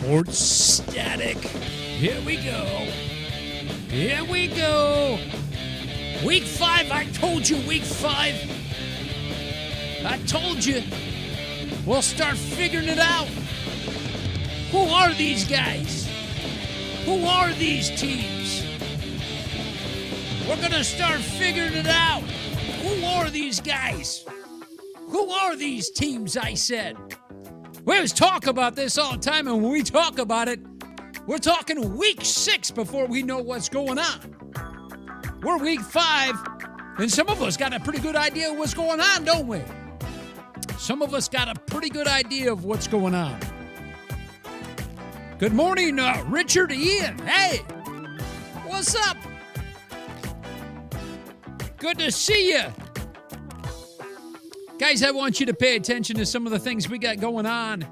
Sports Static. Here we go. Here we go. Week 5. I told you, week 5. I told you. We'll start figuring it out. Who are these guys? Who are these teams? We're going to start figuring it out. Who are these guys? Who are these teams, I said? We always talk about this all the time, and when we talk about it, we're talking week 6 before we know what's going on. We're week 5, and some of us got a pretty good idea of what's going on, don't we? Some of us got a pretty good idea of what's going on. Good morning, Richard Ian. Hey, what's up? Good to see you. Guys, I want you to pay attention to some of the things we got going on.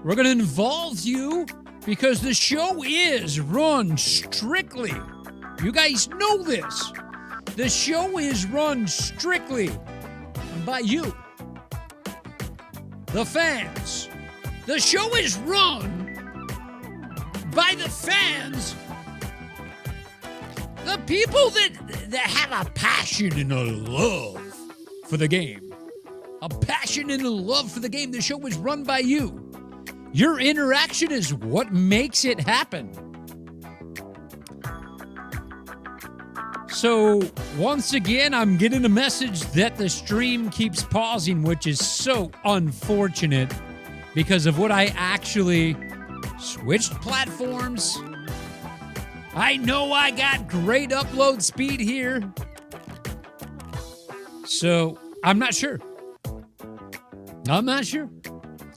We're going to involve you because the show is run strictly. You guys know this. The show is run strictly by you, the fans. The show is run by the fans, the people that have a passion and a love for the game. A passion and a love for the game. The show is run by you. Your interaction is what makes it happen. So, once again, I'm getting a message that the stream keeps pausing, which is so unfortunate because of what I actually switched platforms. I know I got great upload speed here. So, I'm not sure.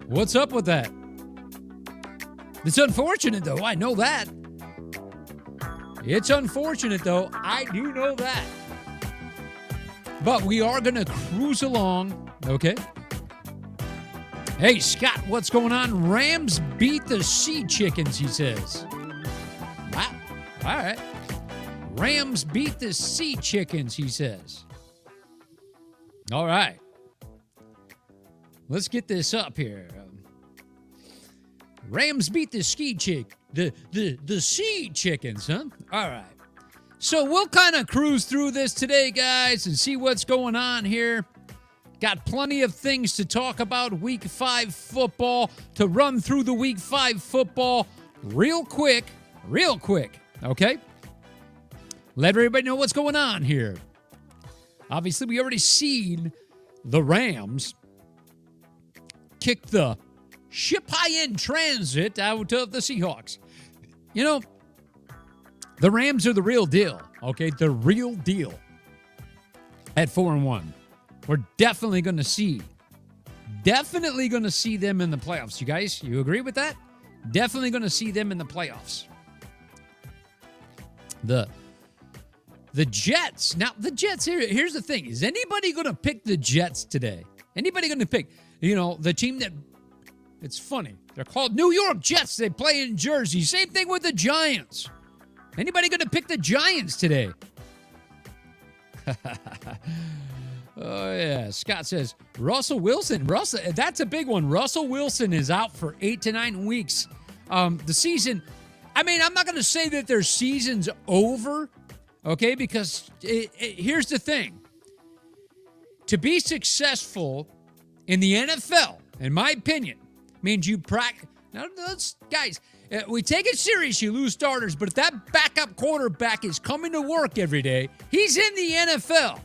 What's up with that? It's unfortunate, though. I know that. It's unfortunate, though. I do know that. But we are going to cruise along, okay? Hey, Scott, what's going on? Rams beat the Sea Chickens, he says. Wow. All right. Rams beat the Sea Chickens, he says. All right. Let's get this up here. Rams beat the the Sea Chickens, huh? All right. So we'll kind of cruise through this today, guys, and see what's going on here. Got plenty of things to talk about. Week 5 football, to run through the Week 5 football real quick, okay? Let everybody know what's going on here. Obviously, we already seen the Rams kick the ship high in transit out of the Seahawks. You know, the Rams are the real deal, okay? The real deal at 4-1. We're definitely going to see them in the playoffs. You guys, you agree with that? Definitely going to see them in the playoffs. The Jets. Now, the Jets, here's the thing. Is anybody going to pick the Jets today? Anybody going to pick, the team that, it's funny. They're called New York Jets. They play in Jersey. Same thing with the Giants. Anybody going to pick the Giants today? Oh, yeah. Scott says, Russell Wilson. That's a big one. Russell Wilson is out for 8 to 9 weeks. The season, I'm not going to say that their season's over, okay, because here's the thing. To be successful in the NFL, in my opinion, means you practice. Now, guys, we take it serious. You lose starters, but if that backup quarterback is coming to work every day, he's in the NFL.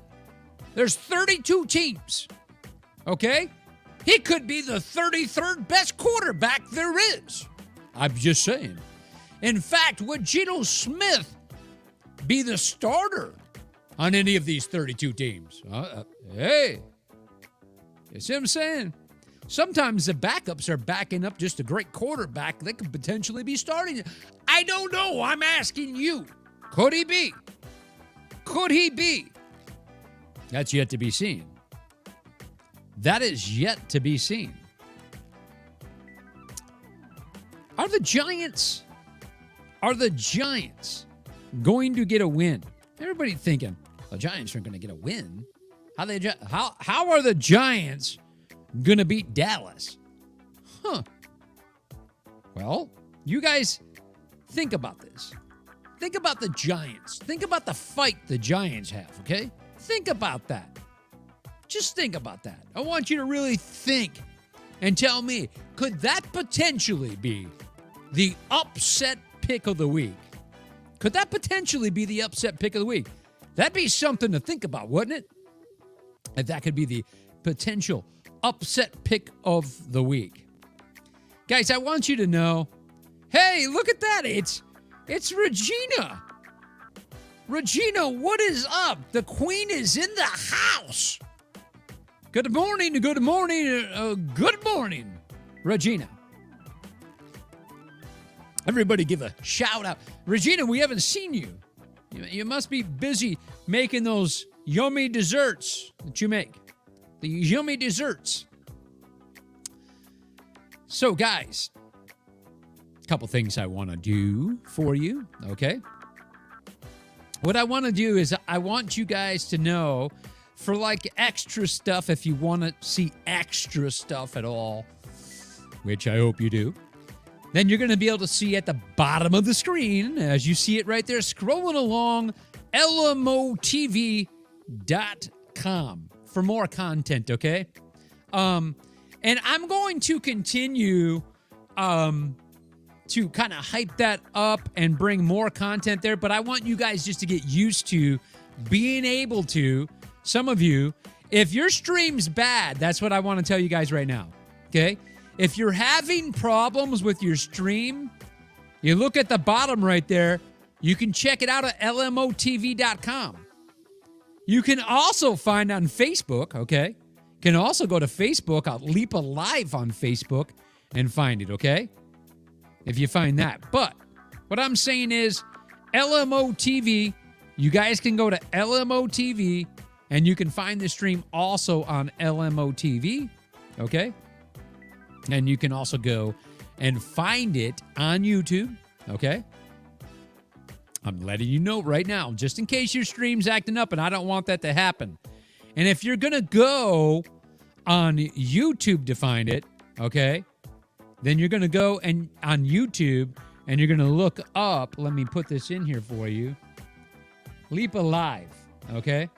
There's 32 teams, okay? He could be the 33rd best quarterback there is. I'm just saying. In fact, would Geno Smith be the starter on any of these 32 teams? Hey, you see what I'm saying? Sometimes the backups are backing up just a great quarterback that could potentially be starting. I don't know. I'm asking you. Could he be? Could he be? That's yet to be seen. That is yet to be seen. Are the Giants going to get a win? Everybody thinking, the Giants aren't going to get a win. How are the Giants going to beat Dallas? Huh. Well, you guys think about this. Think about the Giants. Think about the fight the Giants have, okay? Think about that. Just think about that. I want you to really think and tell me, could that potentially be the upset pick of the week? Could that potentially be the upset pick of the week? That'd be something to think about, wouldn't it? If that could be the potential upset pick of the week. Guys, I want you to know, hey, look at that. It's Regina. Regina, what is up? The queen is in the house. Good morning, good morning, good morning, Regina. Everybody give a shout out. Regina, we haven't seen you. You must be busy making those yummy desserts that you make. The yummy desserts. So, guys, a couple things I want to do for you, okay? What I want to do is I want you guys to know, for like extra stuff, if you want to see extra stuff at all, which I hope you do, then you're going to be able to see at the bottom of the screen, as you see it right there, scrolling along, lmotv.com for more content, okay? And I'm going to continue to kind of hype that up and bring more content there, but I want you guys just to get used to being able to, some of you, if your stream's bad, that's what I want to tell you guys right now, okay? If you're having problems with your stream, you look at the bottom right there, you can check it out at lmotv.com. You can also find on Facebook, okay? You can also go to Facebook, I'll leap alive on Facebook and find it, okay? If you find that. But what I'm saying is LMOTV, you guys can go to LMOTV and you can find the stream also on LMOTV, okay? And you can also go and find it on YouTube, okay? I'm letting you know right now, just in case your stream's acting up, and I don't want that to happen. And if you're going to go on YouTube to find it, okay, then you're going to go and on YouTube and you're going to look up, let me put this in here for you, Leap Alive, okay?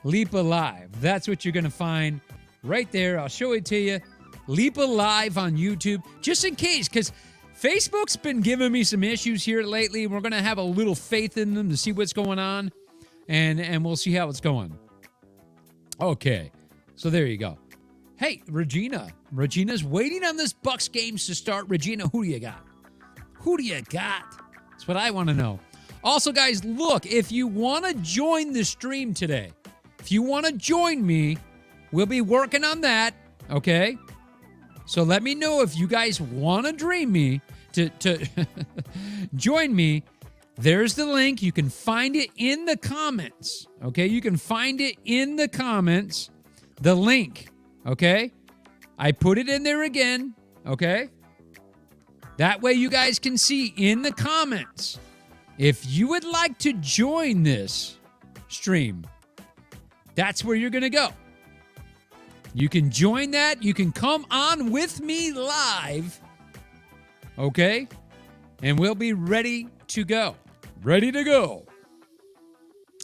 Leap Alive. That's what you're going to find right there. I'll show it to you. Leap Alive on YouTube, just in case, because Facebook's been giving me some issues here lately. We're going to have a little faith in them to see what's going on, and we'll see how it's going. Okay, so there you go. Hey, Regina. Regina's waiting on this Bucks games to start. Regina, who do you got? Who do you got? That's what I want to know. Also, guys, look, if you want to join the stream today, if you want to join me, we'll be working on that, okay? So let me know if you guys want to dream me to join me. There's the link. You can find it in the comments. Okay, you can find it in the comments. The link. Okay, I put it in there again. Okay, that way you guys can see in the comments. If you would like to join this stream, that's where you're going to go. You can join that. You can come on with me live. Okay? And we'll be ready to go. Ready to go.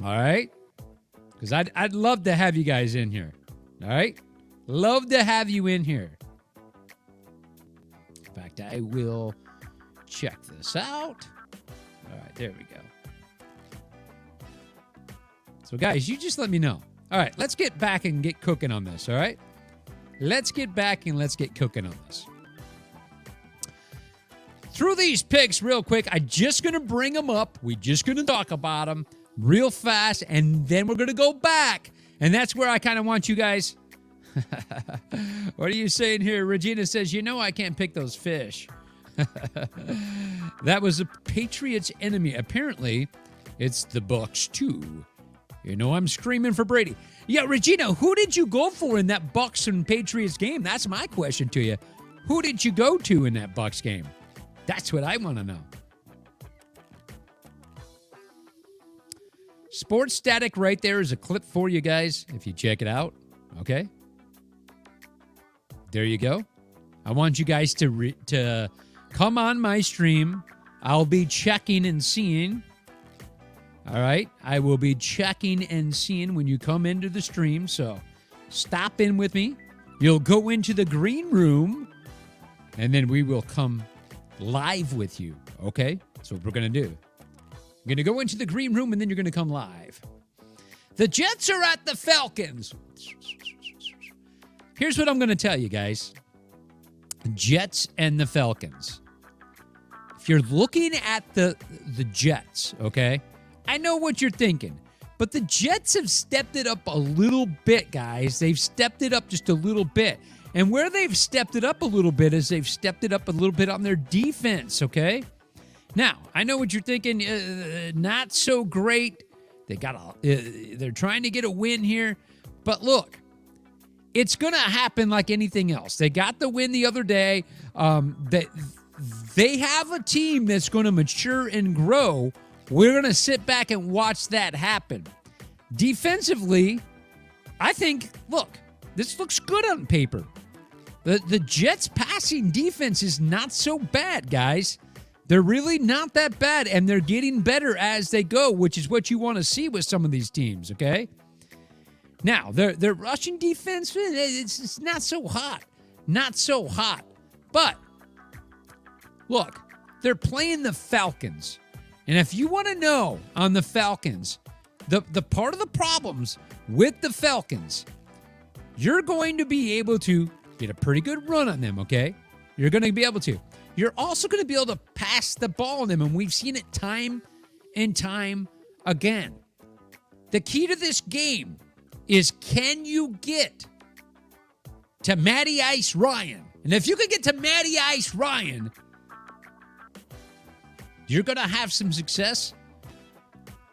All right? Because I'd love to have you guys in here. All right? Love to have you in here. In fact, I will check this out. All right, there we go. So, guys, you just let me know. All right, let's get back and get cooking on this, all right? Let's get back and let's get cooking on this. Through these picks real quick, I'm just going to bring them up. We're just going to talk about them real fast, and then we're going to go back. And that's where I kind of want you guys. What are you saying here? Regina says, you know I can't pick those fish. That was a Patriots enemy. Apparently, it's the Bucks too. You know I'm screaming for Brady. Yeah, Regina, who did you go for in that Bucks and Patriots game? That's my question to you. Who did you go to in that Bucks game? That's what I want to know. Sports Static right there is a clip for you guys if you check it out. Okay? There you go. I want you guys to come on my stream. I'll be checking and seeing. All right? I will be checking and seeing when you come into the stream. So stop in with me. You'll go into the green room, and then we will come live with you. Okay? That's what we're going to do. I'm going to go into the green room, and then you're going to come live. The Jets are at the Falcons. Here's what I'm going to tell you, guys. Jets and the Falcons. If you're looking at the Jets, okay, I know what you're thinking, but the Jets have stepped it up a little bit, guys. They've stepped it up just a little bit. And where they've stepped it up a little bit is they've stepped it up a little bit on their defense, okay? Now, I know what you're thinking. Not so great. They're trying to get a win here. But look, it's going to happen like anything else. They got the win the other day. They have a team that's going to mature and grow. We're going to sit back and watch that happen. Defensively, I think, look, this looks good on paper. The Jets' passing defense is not so bad, guys. They're really not that bad, and they're getting better as they go, which is what you want to see with some of these teams, okay? Now, their rushing defense, it's not so hot. Not so hot. But, look, they're playing the Falcons. And if you want to know on the Falcons, the part of the problems with the Falcons, you're going to be able to get a pretty good run on them, okay? You're going to be able to. You're also going to be able to pass the ball on them, and we've seen it time and time again. The key to this game is, can you get to Matty Ice Ryan? And if you can get to Matty Ice Ryan, you're going to have some success.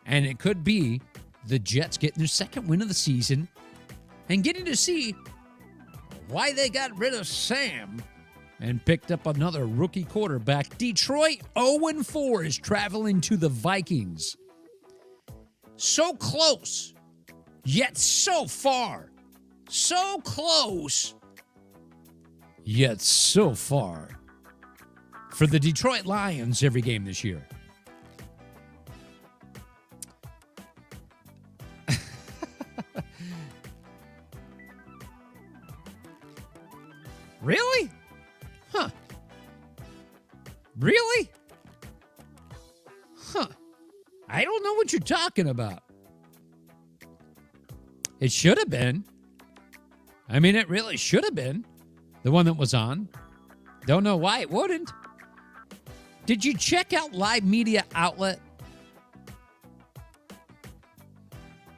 And it could be the Jets getting their second win of the season and getting to see why they got rid of Sam and picked up another rookie quarterback. Detroit 0-4 is traveling to the Vikings. So close, yet so far. So close, yet so far. For the Detroit Lions every game this year. Really? Huh. Really? Huh. I don't know what you're talking about. It should have been. I mean, it really should have been. The one that was on. Don't know why it wouldn't. Did you check out Live Media Outlet?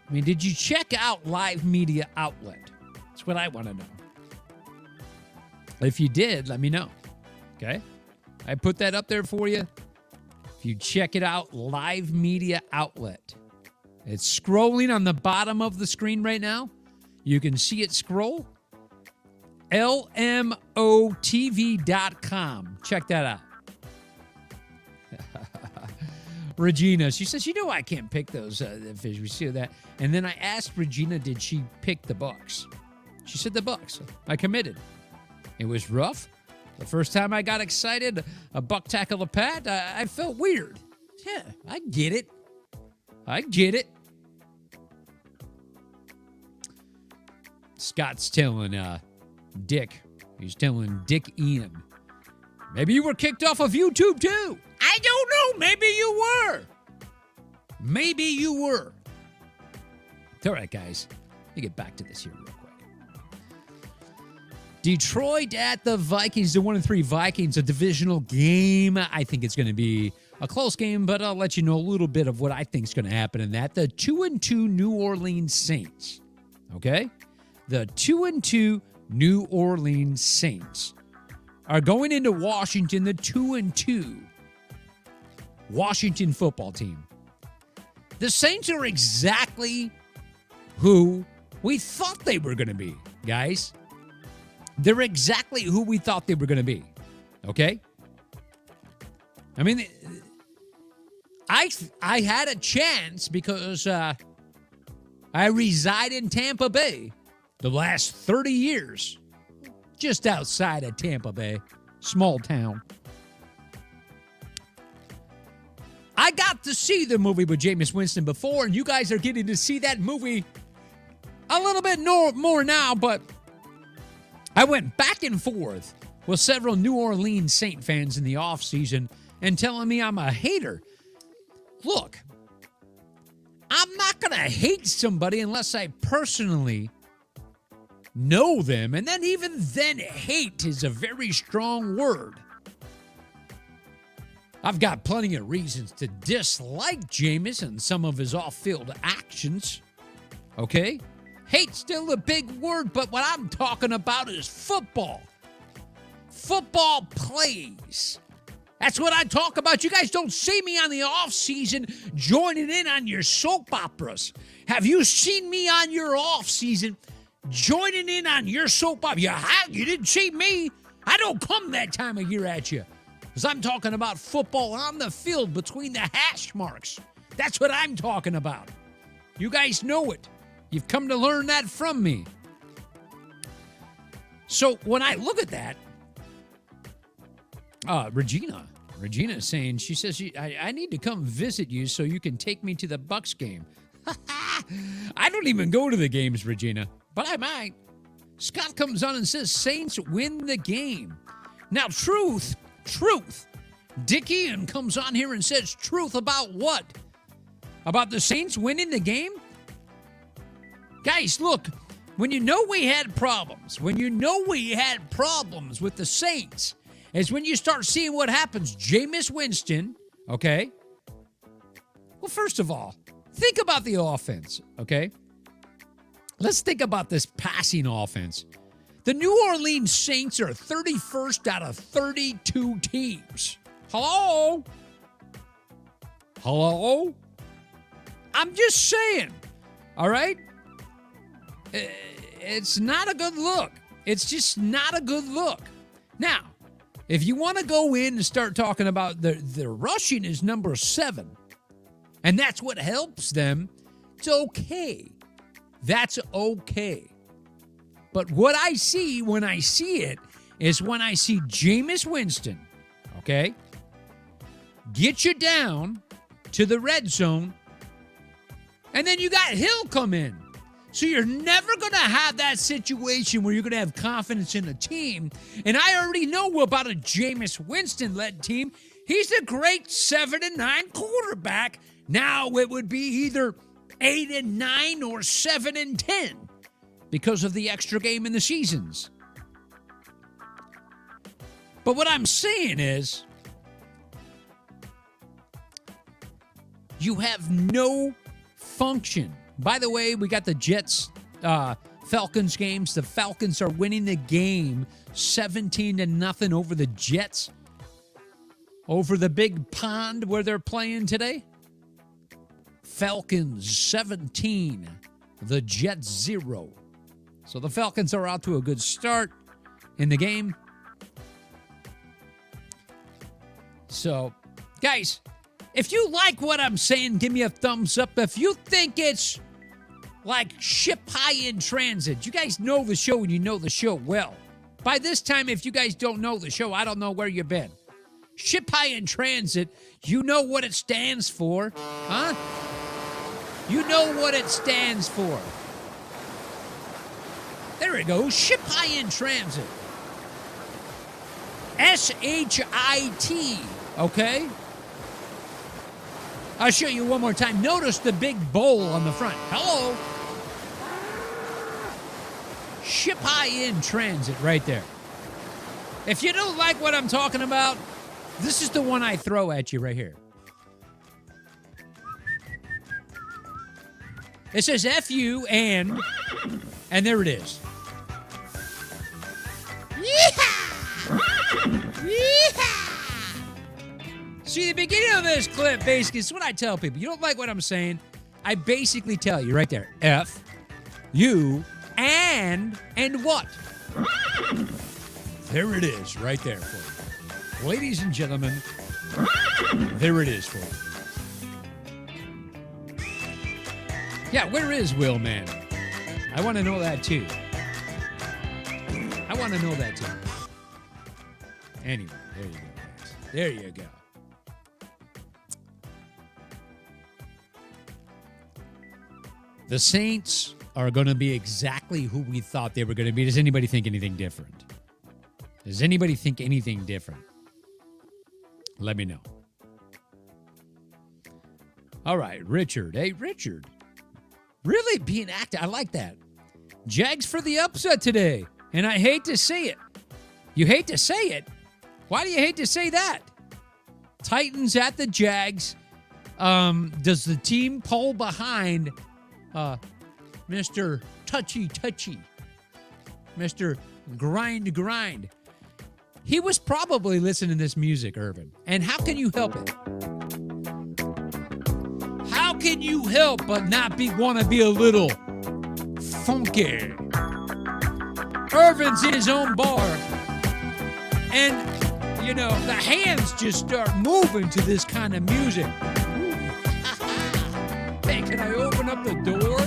I mean, did you check out Live Media Outlet? That's what I want to know. If you did, let me know. Okay? I put that up there for you. If you check it out, Live Media Outlet. It's scrolling on the bottom of the screen right now. You can see it scroll. LMOTV.com. Check that out. Regina, she says, I can't pick those fish. We see that. And then I asked Regina, did she pick the Bucks? She said the Bucks. I committed. It was rough. The first time I got excited, a buck tackle a Pat, I felt weird. Yeah, I get it. I get it. Scott's telling Dick. He's telling Dick Ian. Maybe you were kicked off of YouTube too. I don't know. Maybe you were. Maybe you were. All right, guys. Let me get back to this here real quick. Detroit at the Vikings. The 1-3 Vikings, a divisional game. I think it's going to be a close game, but I'll let you know a little bit of what I think is going to happen in that. The 2-2 New Orleans Saints. Okay? The 2-2 New Orleans Saints are going into Washington, the 2-2 Washington football team. The Saints are exactly who we thought they were going to be, guys. They're exactly who we thought they were going to be, okay? I mean, I had a chance because I reside in Tampa Bay the last 30 years. just outside of Tampa Bay, small town. I got to see the movie with Jameis Winston before, and you guys are getting to see that movie a little bit more now, but I went back and forth with several New Orleans Saint fans in the offseason and telling me I'm a hater. Look, I'm not going to hate somebody unless I personally know them, and then even then, hate is a very strong word. I've got plenty of reasons to dislike Jameis and some of his off-field actions. Okay? Hate's still a big word, but what I'm talking about is football. Football plays. That's what I talk about. You guys don't see me on the off-season joining in on your soap operas. Have you seen me on your off-season joining in on your soap opera? You didn't see me. I don't come that time of year at you. Because I'm talking about football on the field between the hash marks. That's what I'm talking about. You guys know it. You've come to learn that from me. So when I look at that, Regina is saying, she says, I need to come visit you so you can take me to the Bucks game. I don't even go to the games, Regina, but I might. Scott comes on and says, Saints win the game. Now, truth. Dick Ian comes on here and says truth about what? About the Saints winning the game? Guys, look, when you know we had problems with the Saints, is when you start seeing what happens. Jameis Winston, okay? Well, first of all, think about the offense, okay? Let's think about this passing offense. The New Orleans Saints are 31st out of 32 teams. Hello? I'm just saying, all right? It's not a good look. It's just not a good look. Now, if you want to go in and start talking about the rushing is number 7, and that's what helps them, it's okay. That's okay. But what I see when I see it is when I see Jameis Winston, okay, get you down to the red zone, and then you got Hill come in. So you're never going to have that situation where you're going to have confidence in a team. And I already know about a Jameis Winston-led team. He's a great 7-9 quarterback. Now it would be either 8-9 or 7-10 because of the extra game in the seasons. But what I'm saying is, you have no function. By the way, we got the Jets Falcons games. The Falcons are winning the game 17-0 over the Jets. Over the big pond where they're playing today. Falcons 17, the Jets 0. So the Falcons are out to a good start in the game. So, guys, if you like what I'm saying, give me a thumbs up. If you think it's like ship high in transit, you guys know the show and you know the show well. By this time, if you guys don't know the show, I don't know where you've been. Ship high in transit, you know what it stands for, huh? You know what it stands for. There it goes, ship high in transit. S-H-I-T, okay? I'll show you one more time. Notice the big bowl on the front. Hello. Ship high in transit right there. If you don't like what I'm talking about, this is the one I throw at you right here. It says F-U and there it is. Yeehaw! Yeehaw! See, the beginning of this clip, basically, is what I tell people. You don't like what I'm saying, I basically tell you right there. F, U, and what? There it is, right there for you. Ladies and gentlemen, there it is for you. Yeah, where is Will, man? I want to know that, too. I want to know that too. Anyway, there you go, guys. There you go. The Saints are going to be exactly who we thought they were going to be. Does anybody think anything different? Does anybody think anything different? Let me know. All right, Richard. Hey, Richard. Really being active. I like that. Jags for the upset today. And I hate to say it. You hate to say it? Why do you hate to say that? Titans at the Jags. Does the team pull behind Mr. Touchy? Mr. Grind? He was probably listening to this music, Irvin. And how can you help it? How can you help but not want to be a little funky? Irvin's in his own bar. And, you know, the hands just start moving to this kind of music. Hey, can I open up the door?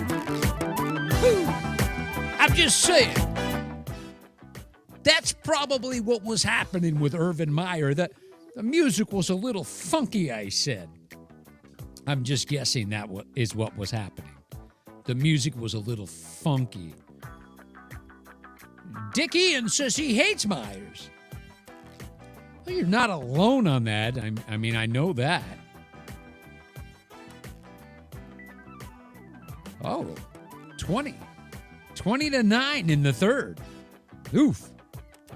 Woo. I'm just saying. That's probably what was happening with Urban Meyer. The music was a little funky, I said. I'm just guessing that is what was happening. The music was a little funky. Dick Ian says he hates Myers. Well, you're not alone on that. I mean, I know that. Oh, 20-9 in the third. Oof.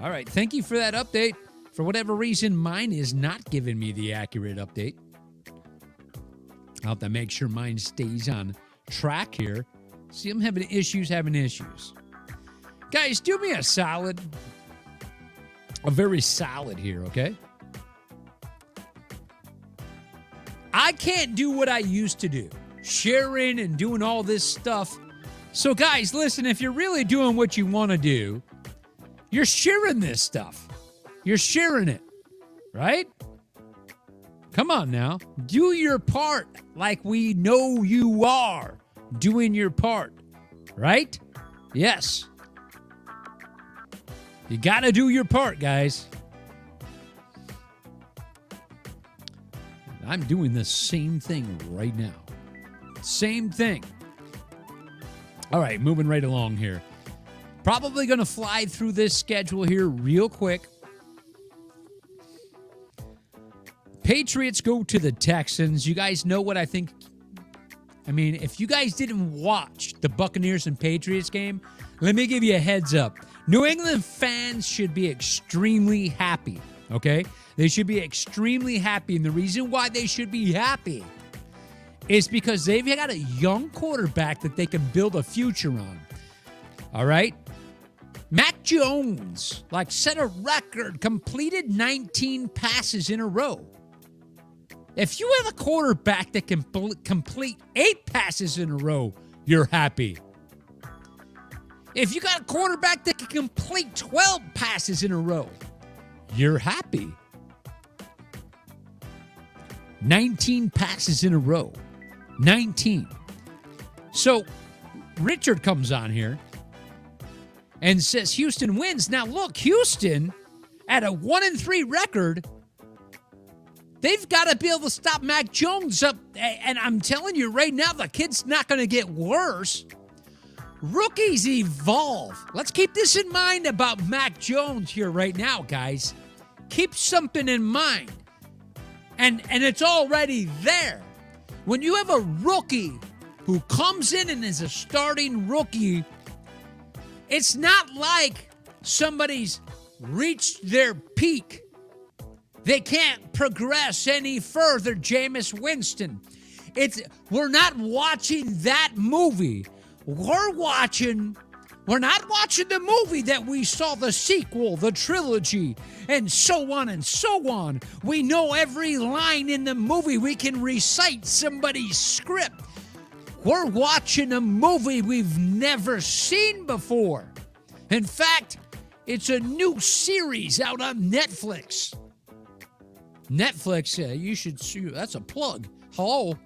All right, thank you for that update. For whatever reason, mine is not giving me the accurate update. I'll have to make sure mine stays on track here. See, I'm having issues. Guys, do me a solid. A very solid here, okay? I can't do what I used to do. Sharing and doing all this stuff. So, guys, listen, if you're really doing what you want to do, you're sharing this stuff. You're sharing it, right? Come on now. Do your part like we know you are doing your part, right? Yes. You got to do your part, guys. I'm doing the same thing right now. Same thing. All right, moving right along here. Probably going to fly through this schedule here real quick. Patriots go to the Texans. You guys know what I think. I mean, if you guys didn't watch the Buccaneers and Patriots game, let me give you a heads up. New England fans should be extremely happy, okay? They should be extremely happy. And the reason why they should be happy is because they've got a young quarterback that they can build a future on. All right? Mac Jones, set a record, completed 19 passes in a row. If you have a quarterback that can complete 8 passes in a row, you're happy. If you got a quarterback that can complete 12 passes in a row, you're happy. 19 passes in a row. 19. So, Richard comes on here and says Houston wins. Now, look, Houston, at a 1-3 record, they've got to be able to stop Mac Jones up. And I'm telling you right now, the kid's not going to get worse. Rookies evolve. Let's keep this in mind about Mac Jones here right now, guys. Keep something in mind. And it's already there. When you have a rookie who comes in and is a starting rookie, it's not like somebody's reached their peak. They can't progress any further, Jameis Winston. We're not watching that movie. We're not watching the movie that we saw, the sequel, the trilogy, and so on and so on. We know every line in the movie. We can recite somebody's script. We're watching a movie we've never seen before. In fact, it's a new series out on Netflix. Netflix, you should see. That's a plug. Hello.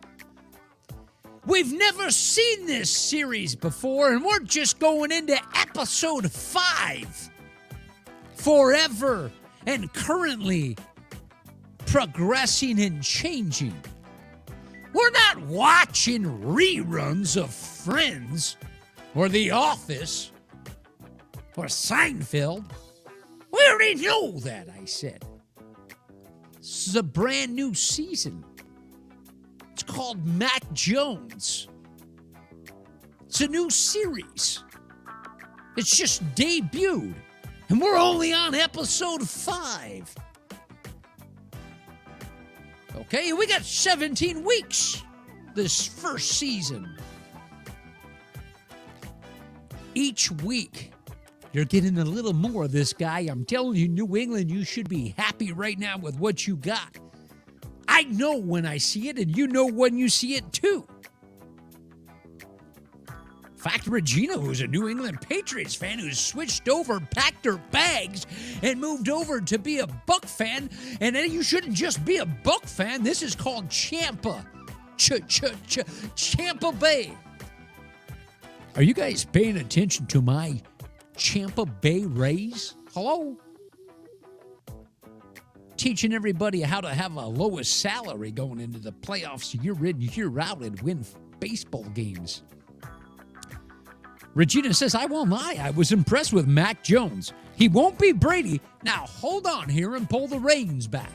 We've never seen this series before, and we're just going into episode 5. forever and currently progressing and changing. We're not watching reruns of Friends or The Office or Seinfeld. We already know that, I said. This is a brand new season. It's called Mac Jones. It's a new series. It's just debuted, and we're only on episode 5. Okay, we got 17 weeks this first season. Each week, you're getting a little more of this guy. I'm telling you, New England, you should be happy right now with what you got. I know when I see it, and you know when you see it too. In fact, Regina, who's a New England Patriots fan, who's switched over, packed her bags, and moved over to be a Buck fan. And then you shouldn't just be a Buck fan. This is called Champa. Champa Bay. Are you guys paying attention to my Champa Bay Rays? Hello? Teaching everybody how to have a lowest salary going into the playoffs year in, year out, and win baseball games. Regina says, I won't lie, I was impressed with Mac Jones. He won't be Brady. Now, hold on here and pull the reins back.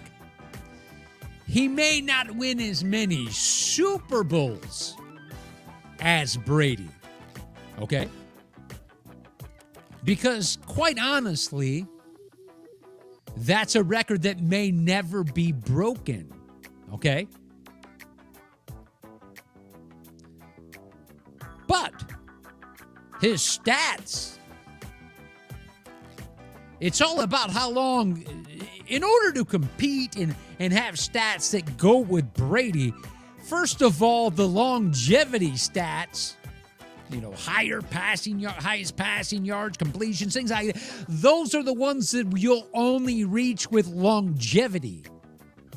He may not win as many Super Bowls as Brady. Okay? Because, quite honestly, that's a record that may never be broken. Okay? But his stats, it's all about how long, in order to compete and have stats that go with Brady, first of all, the longevity stats, highest passing yards, completions, things like that, those are the ones that you'll only reach with longevity.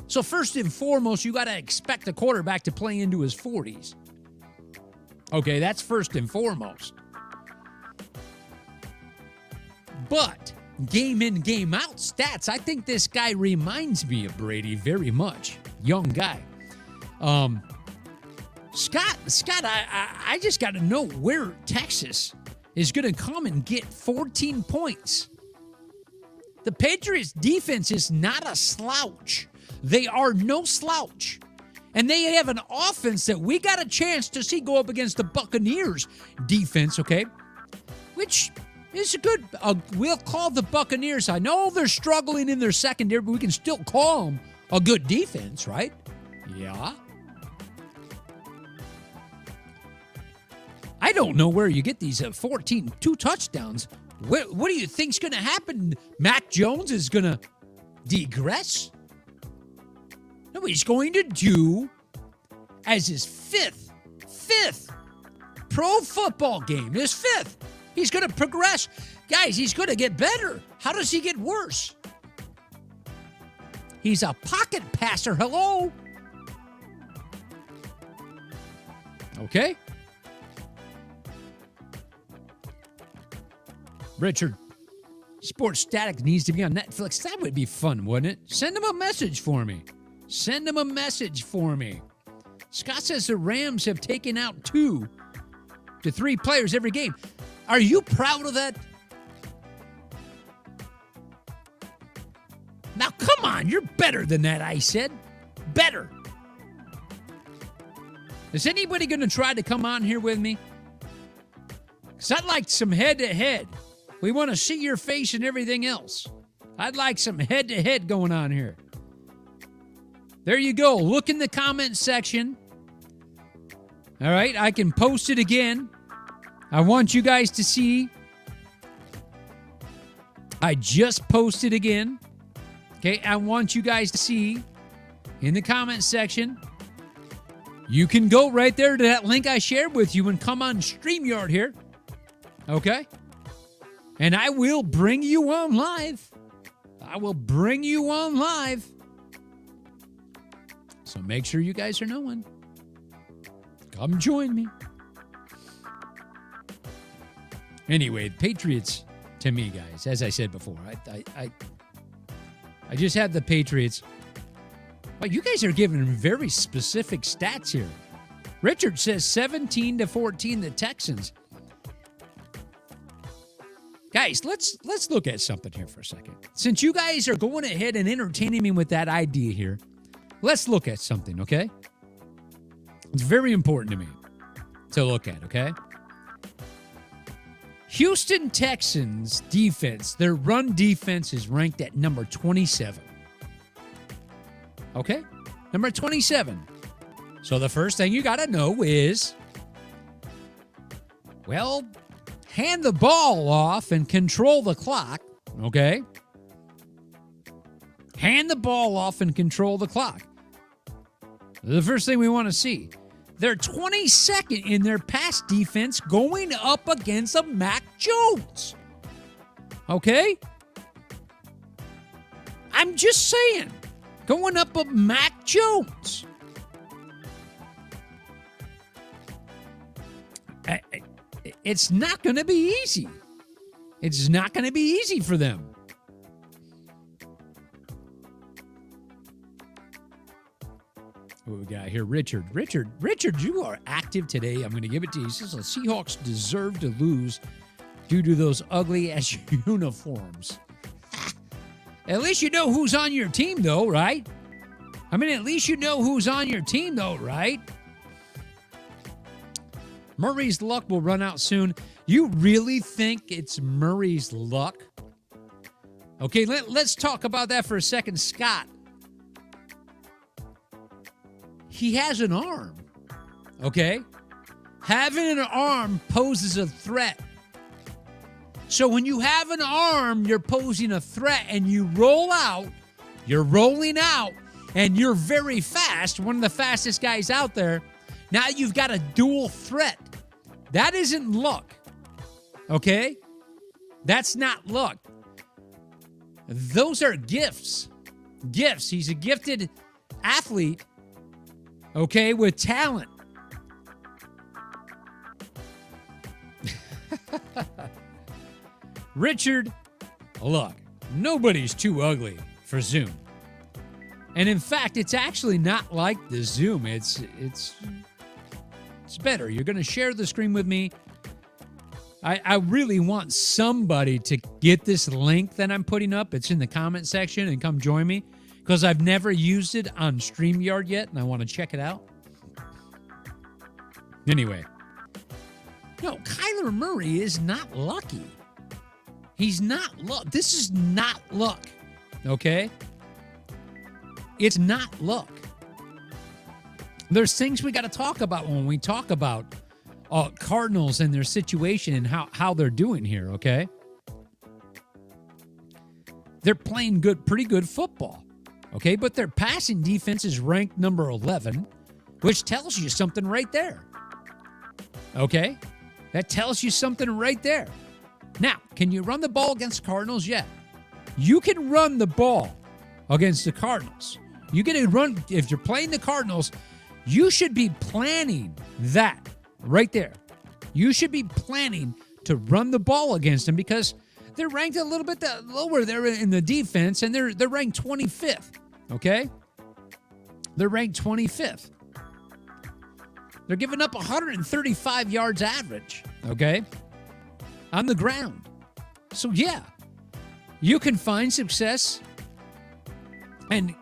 So first and foremost, you got to expect a quarterback to play into his 40s. Okay, that's first and foremost. But game in, game out stats, I think this guy reminds me of Brady very much. Young guy. Scott, I just got to know where Texas is going to come and get 14 points. The Patriots defense is not a slouch. They are no slouch. And they have an offense that we got a chance to see go up against the Buccaneers defense, okay? Which is good. We'll call the Buccaneers. I know they're struggling in their secondary, but we can still call them a good defense, right? Yeah. I don't know where you get these 2 touchdowns. What do you think's going to happen? Mac Jones is going to digress? No, he's going to do as his fifth pro football game. His 5th. He's going to progress. Guys, he's going to get better. How does he get worse? He's a pocket passer. Hello? Okay. Richard, Sports Static needs to be on Netflix. That would be fun, wouldn't it? Send him a message for me. Scott says the Rams have taken out 2 to 3 players every game. Are you proud of that? Now, come on. You're better than that, I said. Better. Is anybody going to try to come on here with me? Because I'd like some head-to-head. We want to see your face and everything else. I'd like some head-to-head going on here. There you go. Look in the comment section. All right, I can post it again. I want you guys to see. I just posted again. Okay, I want you guys to see in the comment section. You can go right there to that link I shared with you and come on StreamYard here. Okay? And I will bring you on live. So make sure you guys are knowing. Come join me. Anyway, the Patriots to me, guys. As I said before, I just had the Patriots. Well, you guys are giving very specific stats here. Richard says 17-14 the Texans. Guys, let's look at something here for a second. Since you guys are going ahead and entertaining me with that idea here, let's look at something, okay? It's very important to me to look at, okay? Houston Texans defense, their run defense is ranked at number 27. Okay? Number 27. So the first thing you got to know is, well, hand the ball off and control the clock, okay? Hand the ball off and control the clock. The first thing we want to see. They're 22nd in their pass defense going up against a Mac Jones. Okay? I'm just saying. Going up a Mac Jones. It's not going to be easy. It's not going to be easy for them. What we got here? Richard, you are active today. I'm going to give it to you. He says the Seahawks deserve to lose due to those ugly-ass uniforms. At least you know who's on your team, though, right? I mean, at least you know who's on your team, though, right? Murray's luck will run out soon. You really think it's Murray's luck? Okay, let's talk about that for a second. Scott. He has an arm, okay? Having an arm poses a threat. So when you have an arm, you're posing a threat, and you roll out, you're rolling out, and you're very fast, one of the fastest guys out there. Now you've got a dual threat. That isn't luck, okay? That's not luck. Those are gifts. Gifts. He's a gifted athlete, okay, with talent. Richard, look, nobody's too ugly for Zoom. And in fact, it's actually not like the Zoom. It's better. You're going to share the screen with me. I really want somebody to get this link that I'm putting up. It's in the comment section, and come join me, because I've never used it on StreamYard yet, and I want to check it out. Anyway. No, Kyler Murray is not lucky. He's not luck. This is not luck, okay? It's not luck. There's things we got to talk about when we talk about Cardinals and their situation and how they're doing here, okay? They're playing pretty good football, okay? But their passing defense is ranked number 11, which tells you something right there, okay? That tells you something right there. Now, can you run the ball against the Cardinals? Yeah. You can run the ball against the Cardinals. You get to run, if you're playing the Cardinals, you should be planning that right there. You should be planning to run the ball against them, because they're ranked a little bit lower there in the defense, and they're ranked 25th, okay? They're ranked 25th. They're giving up 135 yards average, okay, on the ground. So, yeah, you can find success, and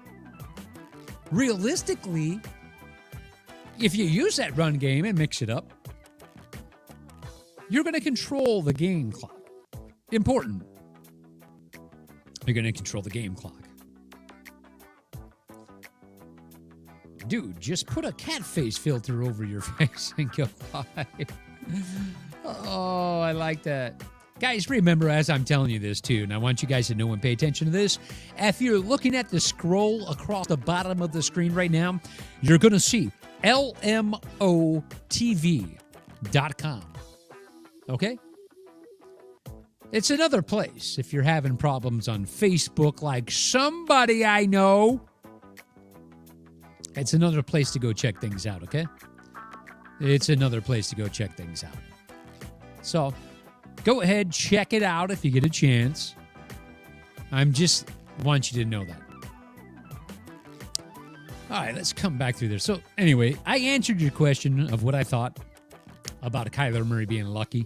realistically, if you use that run game and mix it up, you're going to control the game clock. Important. You're going to control the game clock. Dude, just put a cat face filter over your face and go live. Oh, I like that. Guys, remember, as I'm telling you this too, and I want you guys to know and pay attention to this, if you're looking at the scroll across the bottom of the screen right now, you're going to see LMOTV.com. Okay? It's another place if you're having problems on Facebook like somebody I know. It's another place to go check things out, okay? It's another place to go check things out. So, Go ahead, check it out if you get a chance. I'm just want you to know that. All right, let's come back through there. So anyway, I answered your question of what I thought about Kyler Murray being lucky.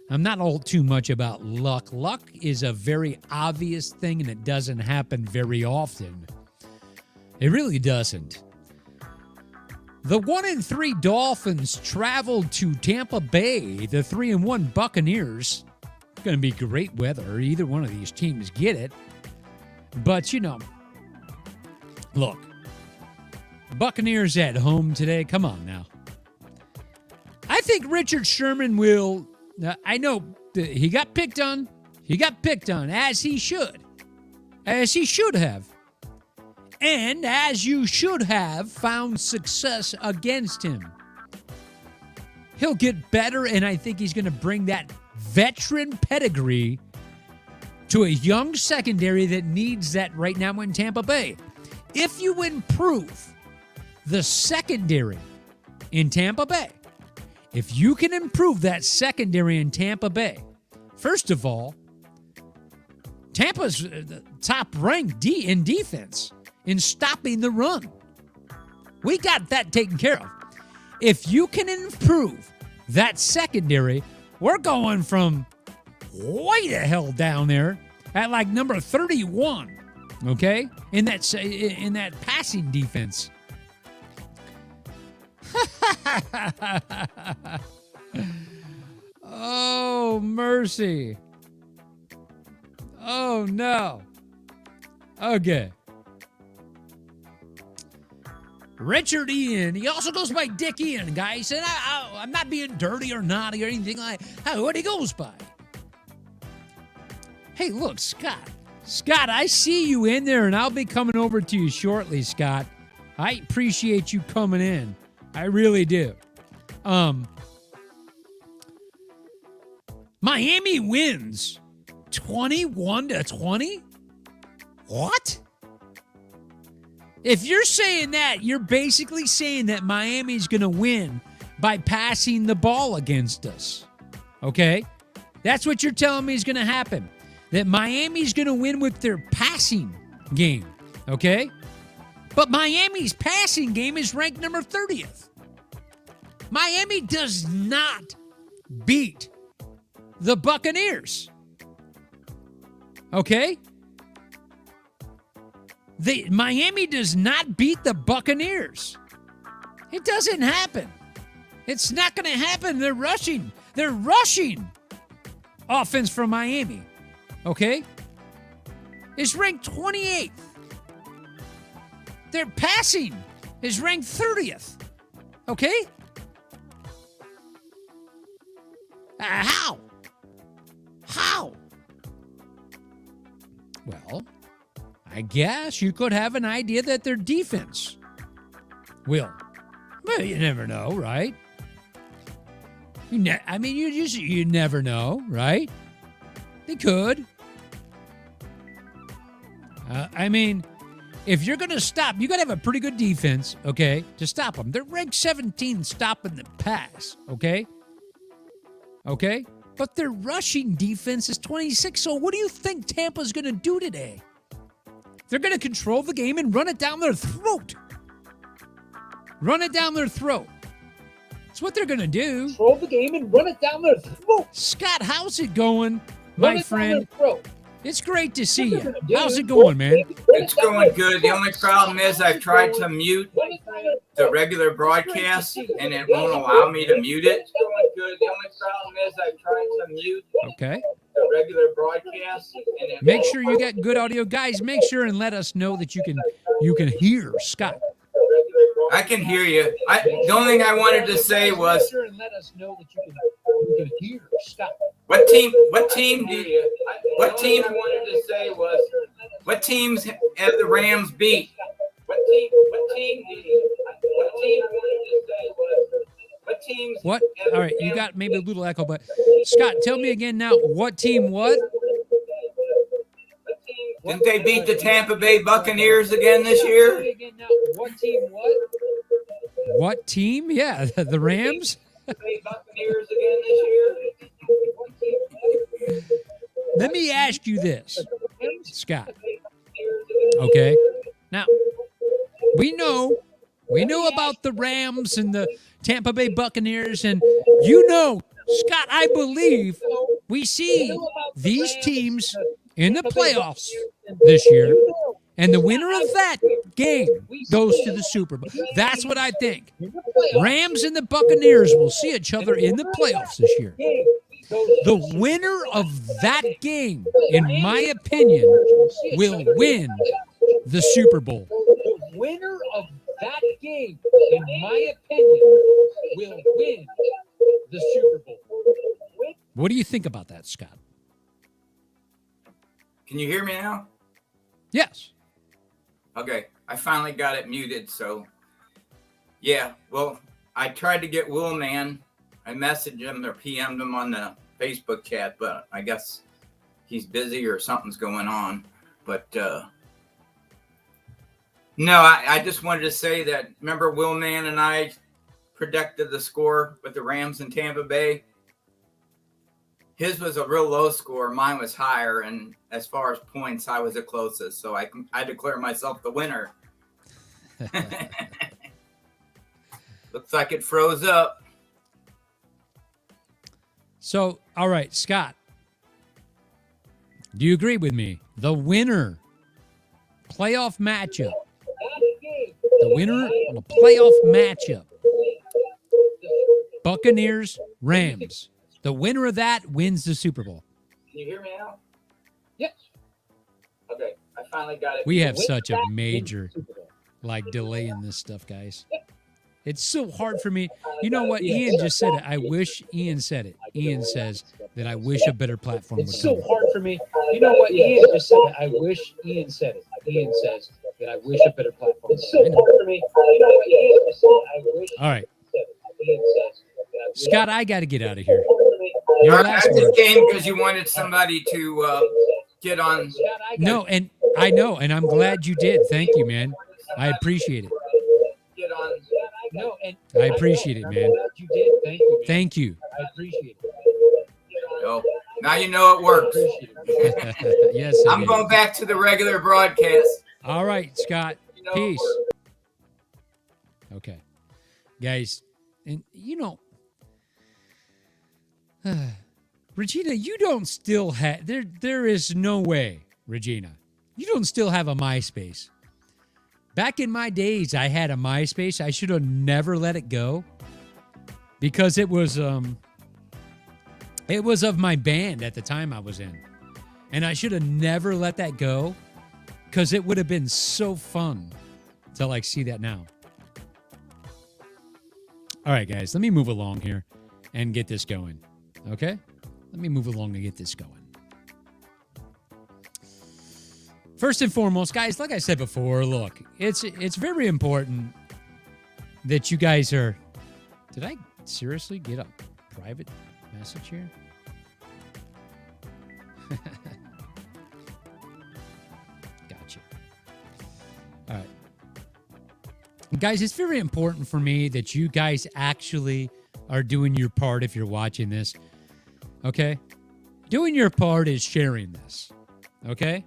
I'm not all too much about luck. Luck is a very obvious thing, and it doesn't happen very often. It really doesn't. The 1-3 Dolphins traveled to Tampa Bay. The 3-1 Buccaneers. It's going to be great weather. Either one of these teams get it. But, look. Buccaneers at home today. Come on now. I think Richard Sherman will. I know he got picked on. He got picked on, as he should. As he should have. And as you should have found success against him. He'll get better, and I think he's going to bring that veteran pedigree to a young secondary that needs that right now in Tampa Bay. If you improve the secondary in Tampa Bay, if you can improve that secondary in Tampa Bay, first of all, Tampa's the top ranked in defense in stopping the run. We got that taken care of. If you can improve that secondary, we're going from way the hell down there at like number 31, okay, in that passing defense. Oh, mercy. Oh, no. Okay. Richard Ian. He also goes by Dick Ian, guys. And I'm not being dirty or naughty or anything like that. What he goes by. Hey, look, Scott. Scott, I see you in there, and I'll be coming over to you shortly, Scott. I appreciate you coming in. I really do. Miami wins 21-20? What? If you're saying that, you're basically saying that Miami's going to win by passing the ball against us. Okay? That's what you're telling me is going to happen. That Miami's going to win with their passing game. Okay? But Miami's passing game is ranked number 30th. Miami does not beat the Buccaneers. Okay? Miami does not beat the Buccaneers. It doesn't happen. It's not going to happen. They're rushing. They're rushing offense from Miami. Okay? It's ranked 28th. Their passing is ranked 30th. Okay? How? How? Well, I guess you could have an idea that their defense will. Well, you never know, right? You never know, right? They could. If you're going to stop, you got to have a pretty good defense, okay, to stop them. They're ranked 17 stopping the pass, okay? Okay? But their rushing defense is 26. So what do you think Tampa's going to do today? They're going to control the game and run it down their throat. Run it down their throat. That's what they're going to do. Control the game and run it down their throat. Scott, how's it going, my friend? It's great to see you. How's it going, man? It's going good. The only problem is I've tried to mute the regular broadcast, and it won't allow me to mute it. It's going good. The only problem is I've tried to mute the regular broadcast. And it make sure you get good audio. Guys, make sure and let us know that you can hear Scott. I can hear you. The only thing I wanted to say was, what teams have the Rams beat? What? All right, you got maybe a little echo, but Scott, tell me again now, what team what? Didn't they beat the Tampa Bay Buccaneers again this year? What team what? What team? Yeah, the Rams. Buccaneers again this year. Let me ask you this, Scott. Okay. Now, we know about the Rams and the Tampa Bay Buccaneers, and Scott, I believe we see these teams in the playoffs this year, and the winner of that game goes to the Super Bowl. That's what I think. Rams and the Buccaneers will see each other in the playoffs this year. The winner of that game, in my opinion, will win the Super Bowl. The winner of that game, in my opinion, will win the Super Bowl. What do you think about that, Scott? Can you hear me now? Yes. Okay, I finally got it muted. So, yeah, well, I tried to get Willman. I messaged him or PM'd him on the Facebook chat, but I guess he's busy or something's going on. But no, I just wanted to say that, remember Willman and I predicted the score with the Rams in Tampa Bay? His was a real low score. Mine was higher. And as far as points, I was the closest. So I declare myself the winner. Looks like it froze up. So, all right, Scott, do you agree with me? The winner playoff matchup. The winner of a playoff matchup. Buccaneers, Rams. The winner of that wins the Super Bowl. Can you hear me now? Yes. Okay, I finally got it. We have such a major delay in this stuff, guys. It's so hard for me. You know what? Ian just said it. I wish Ian said it. Ian says that I wish a better platform would It's come. so hard for me. You know what? Ian just said it. I wish Ian said it. Ian says that I wish a better platform. It's so hard for me. You know what? Ian just said it. I wish. All right, Ian says that I wish. Scott, I got to get out of here. I Your last just word. came because you wanted somebody to get on. No, and I know, and I'm glad you did. Thank you, man. I appreciate it. Get on. No, and I appreciate it, man. you did. Thank you. Man. Thank you. I appreciate it. Oh, now you know it works. Appreciate it. Yes, it I'm is. going back to the regular broadcast. All right, Scott. You know it Peace. works. Okay. Guys, and Regina, you don't still have there is no way, Regina. You don't still have a MySpace. Back in my days, I had a MySpace. I should have never let it go because it was of my band at the time I was in. And I should have never let that go because it would have been so fun to see that now. All right, guys, let me move along here and get this going. Okay? Let me move along and get this going. First and foremost, guys, like I said before, look, it's very important that you guys are... Did I seriously get a private message here? Gotcha. All right. Guys, it's very important for me that you guys actually are doing your part if you're watching this. Okay? Doing your part is sharing this. Okay?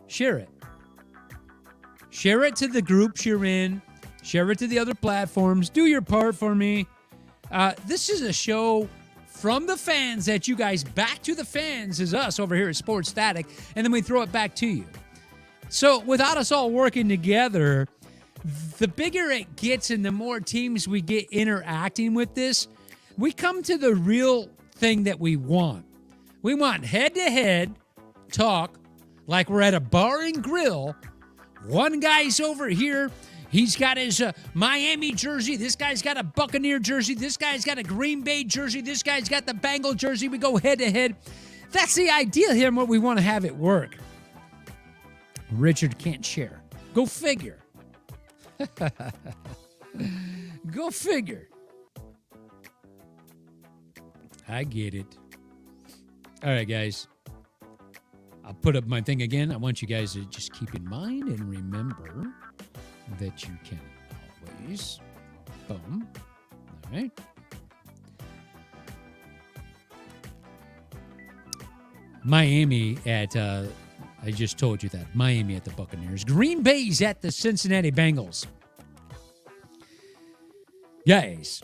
Share it. Share it to the groups you're in. Share it to the other platforms. Do your part for me. This is a show from the fans that you guys back to the fans is us over here at Sports Static, and then we throw it back to you. So without us all working together, the bigger it gets and the more teams we get interacting with this, we come to the real thing that we want. We want head-to-head talk like we're at a bar and grill. One guy's over here. He's got his Miami jersey. This guy's got a Buccaneer jersey. This guy's got a Green Bay jersey. This guy's got the Bengal jersey. We go head-to-head. That's the idea here and what we want to have it work. Richard can't share. Go figure. Go figure. I get it. All right, guys. I'll put up my thing again. I want you guys to just keep in mind and remember that you can always, boom, all right. Miami at, I just told you that. Miami at the Buccaneers. Green Bay's at the Cincinnati Bengals. Guys,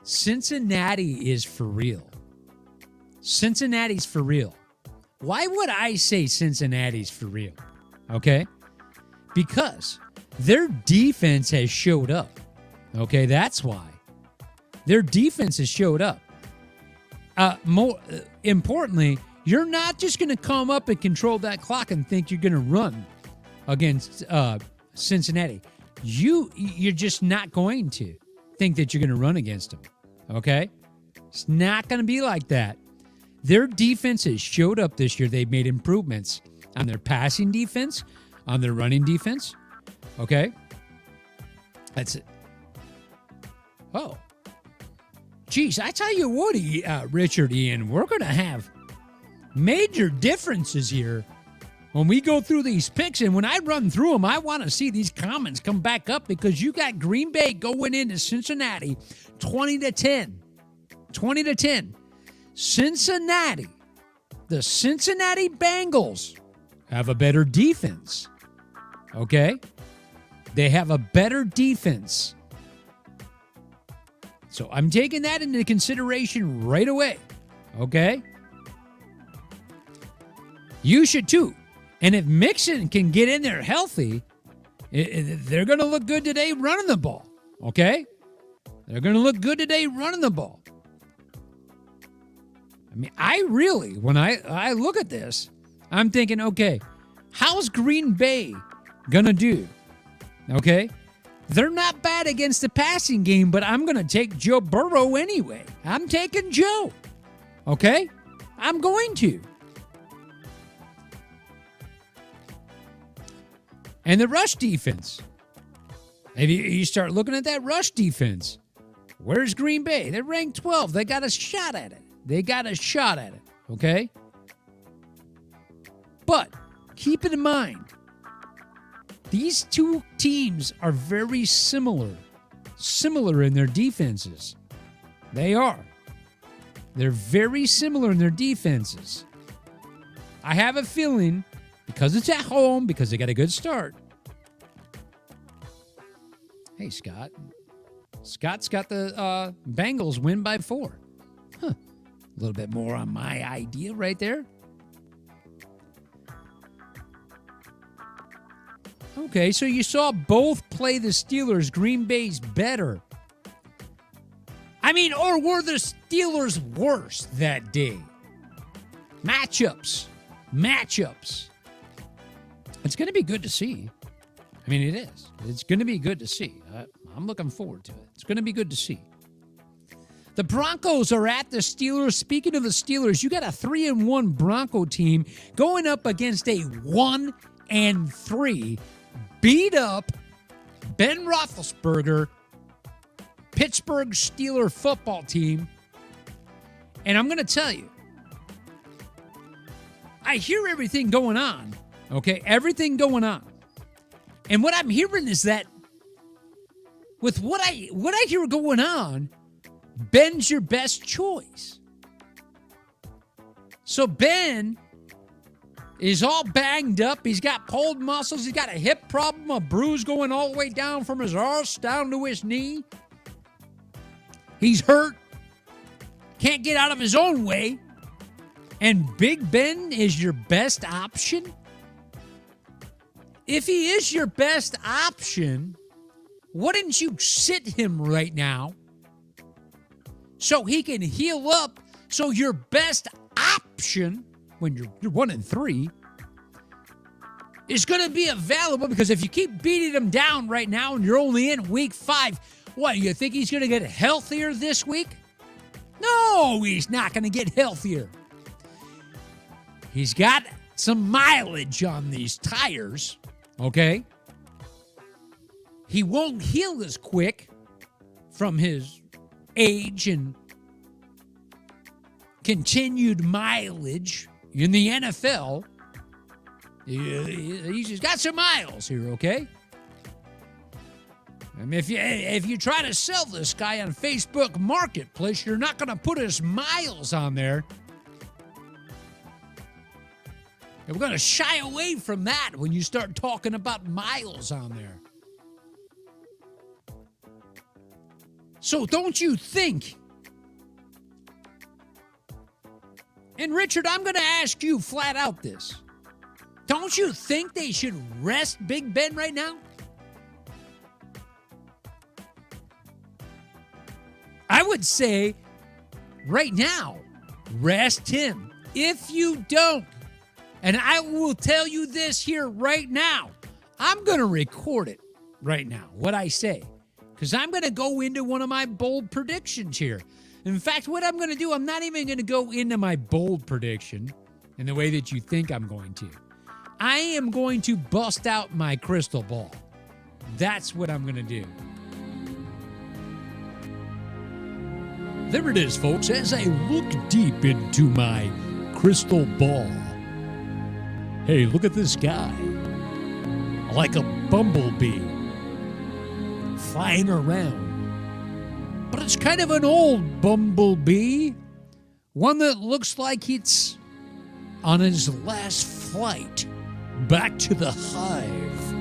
Cincinnati is for real. Cincinnati's for real. Why would I say Cincinnati's for real? Okay? Because their defense has showed up. Okay, that's why. Their defense has showed up. More importantly, you're not just going to come up and control that clock and think you're going to run against Cincinnati. You're just not going to think that you're going to run against them. Okay? It's not going to be like that. Their defense has showed up this year. They've made improvements on their passing defense, on their running defense. Okay? That's it. Oh. Geez, I tell you what, Richard, Ian, we're going to have major differences here when we go through these picks. And when I run through them, I want to see these comments come back up because you got Green Bay going into Cincinnati 20-10. 20-10. Cincinnati, the Cincinnati Bengals have a better defense. Okay? They have a better defense. So I'm taking that into consideration right away. Okay? You should too. And if Mixon can get in there healthy, they're going to look good today running the ball. Okay? They're going to look good today running the ball. I mean, when I look at this, I'm thinking, okay, how's Green Bay going to do? Okay? They're not bad against the passing game, but I'm going to take Joe Burrow anyway. I'm taking Joe. Okay? I'm going to. And the rush defense. If you start looking at that rush defense, where's Green Bay? They're ranked 12. They got a shot at it. Okay? But keep it in mind, these two teams are very similar in their defenses. They are. They're very similar in their defenses. I have a feeling, because it's at home, because they got a good start. Hey, Scott. Scott's got the Bengals win by 4. Huh. A little bit more on my idea right there. Okay, so you saw both play the Steelers. Green Bay's better. I mean, or were the Steelers worse that day? Matchups. It's going to be good to see. I mean, it is. It's going to be good to see. I'm looking forward to it. It's going to be good to see. The Broncos are at the Steelers. Speaking of the Steelers, you got a 3-1 Bronco team going up against a 1-3 beat up Ben Roethlisberger Pittsburgh Steelers football team. And I'm going to tell you, I hear everything going on. Okay, everything going on. And what I'm hearing is that with what I hear going on, Ben's your best choice. So Ben is all banged up. He's got pulled muscles. He's got a hip problem, a bruise going all the way down from his arse down to his knee. He's hurt. Can't get out of his own way. And Big Ben is your best option? If he is your best option, wouldn't you sit him right now so he can heal up, so your best option when you're 1-3 is going to be available? Because if you keep beating him down right now and you're only in week 5, what, you think he's going to get healthier this week? No, he's not going to get healthier. He's got some mileage on these tires, okay? He won't heal as quick from his age and continued mileage in the NFL. He's got some miles here, okay? I mean, if you try to sell this guy on Facebook Marketplace, you're not going to put his miles on there. And we're going to shy away from that when you start talking about miles on there. So don't you think? And Richard, I'm going to ask you flat out this. Don't you think they should rest Big Ben right now? I would say right now, rest him. If you don't, and I will tell you this here right now, I'm going to record it right now, what I say, because I'm going to go into one of my bold predictions here. In fact, what I'm going to do, I'm not even going to go into my bold prediction in the way that you think I'm going to. I am going to bust out my crystal ball. That's what I'm going to do. There it is, folks, as I look deep into my crystal ball. Hey, look at this guy. Like a bumblebee. Flying around. But it's kind of an old bumblebee. One that looks like it's on his last flight back to the hive.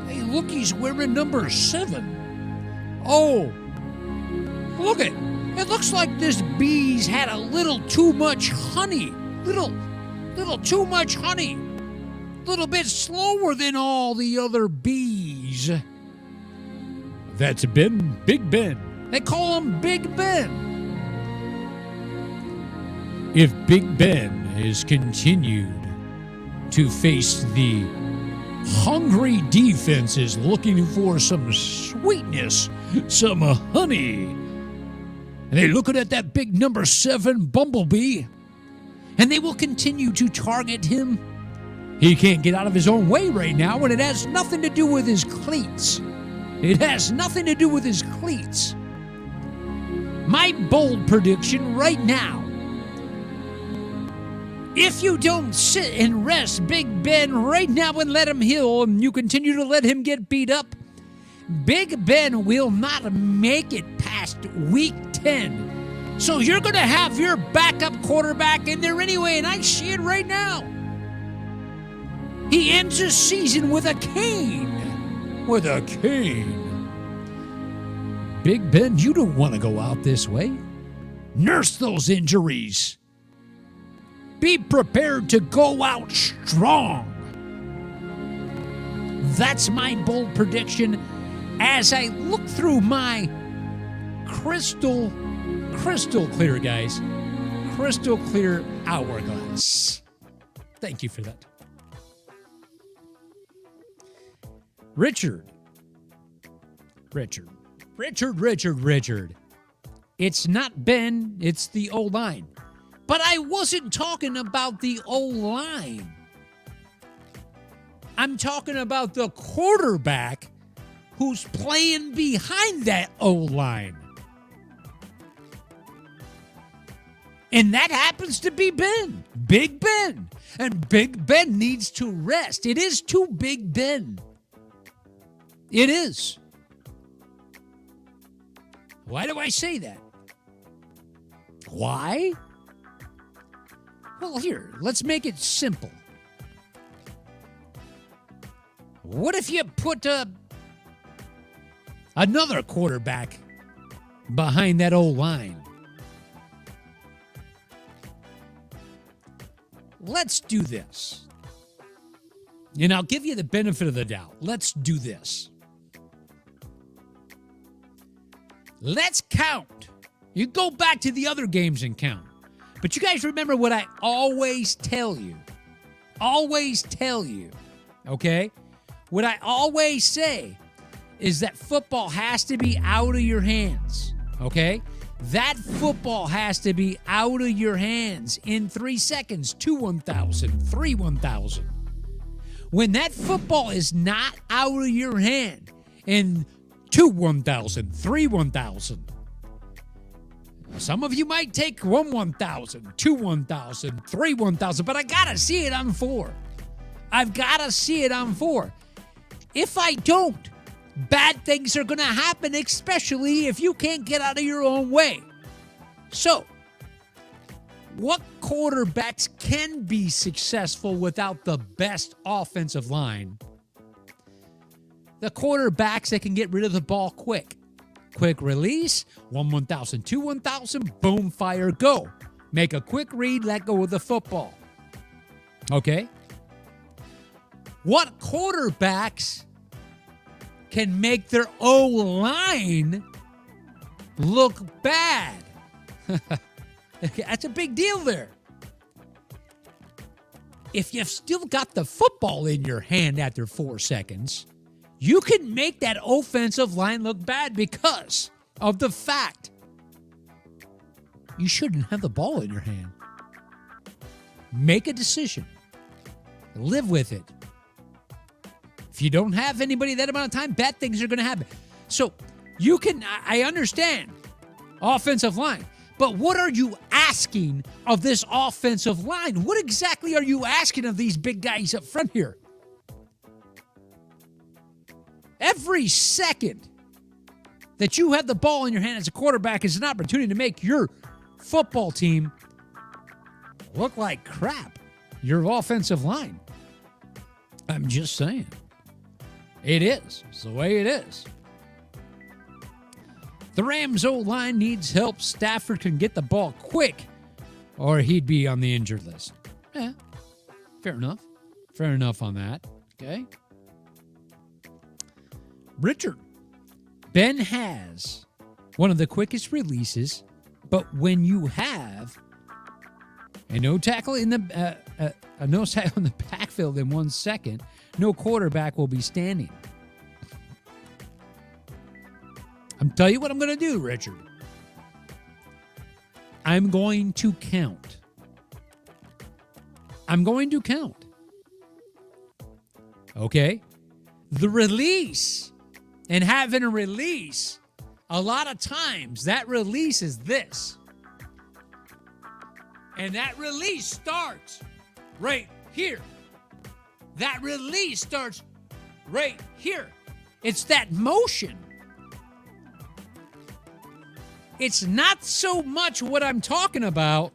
Hey, look, he's wearing number 7. Oh, look it. It looks like this bee's had a little too much honey. Little too much honey. A little bit slower than all the other bees. That's Big Ben. They call him Big Ben. If Big Ben is continued to face the hungry defenses looking for some sweetness, some honey, and they're looking at that big number 7 bumblebee, and they will continue to target him. He can't get out of his own way right now, and it has nothing to do with his cleats. It has nothing to do with his cleats. My bold prediction right now, if you don't sit and rest Big Ben right now and let him heal, and you continue to let him get beat up, Big Ben will not make it past week 10. So you're going to have your backup quarterback in there anyway, and I see it right now. He ends the season with a cane. With a cane. Big Ben, you don't want to go out this way. Nurse those injuries. Be prepared to go out strong. That's my bold prediction as I look through my crystal clear, guys. Crystal clear hourglass. Thank you for that. Richard. It's not Ben, it's the O-line. But I wasn't talking about the O-line. I'm talking about the quarterback who's playing behind that O-line. And that happens to be Ben, Big Ben. And Big Ben needs to rest. It is to Big Ben. It is. Why do I say that? Why? Well, here, let's make it simple. What if you put another quarterback behind that old line? Let's do this. And I'll give you the benefit of the doubt. Let's do this. Let's count. You go back to the other games and count. But you guys remember what I always tell you. Always tell you. Okay? What I always say is that football has to be out of your hands. Okay? That football has to be out of your hands in 3 seconds. 2 1,000, 3 1,000. When that football is not out of your hand in 2 1,000, 3 1,000. Some of you might take 1 1,000, 2 1,000, 3 1,000, but I gotta see it on 4. I've gotta see it on 4. If I don't, bad things are gonna happen, especially if you can't get out of your own way. So, what quarterbacks can be successful without the best offensive line. The quarterbacks that can get rid of the ball quick. Quick release, 1,000, 1,000, boom, fire, go. Make a quick read, let go of the football. Okay? What quarterbacks can make their O-line look bad? That's a big deal there. If you've still got the football in your hand after 4 seconds, you can make that offensive line look bad because of the fact you shouldn't have the ball in your hand. Make a decision. Live with it. If you don't have anybody that amount of time, bad things are going to happen. So you can, I understand, offensive line. But what are you asking of this offensive line? What exactly are you asking of these big guys up front here? Every second that you have the ball in your hand as a quarterback is an opportunity to make your football team look like crap. Your offensive line. I'm just saying. It is. It's the way it is. The Rams' O-line needs help. Stafford can get the ball quick, or he'd be on the injured list. Yeah, fair enough. Fair enough on that. Okay. Richard. Ben has one of the quickest releases, but when you have a no tackle in the no tackle in the backfield in 1 second, no quarterback will be standing. I'm telling you what I'm going to do, Richard. I'm going to count. I'm going to count. Okay? The release and having a release, a lot of times that release is this. And that release starts right here. That release starts right here. It's that motion. It's not so much what I'm talking about.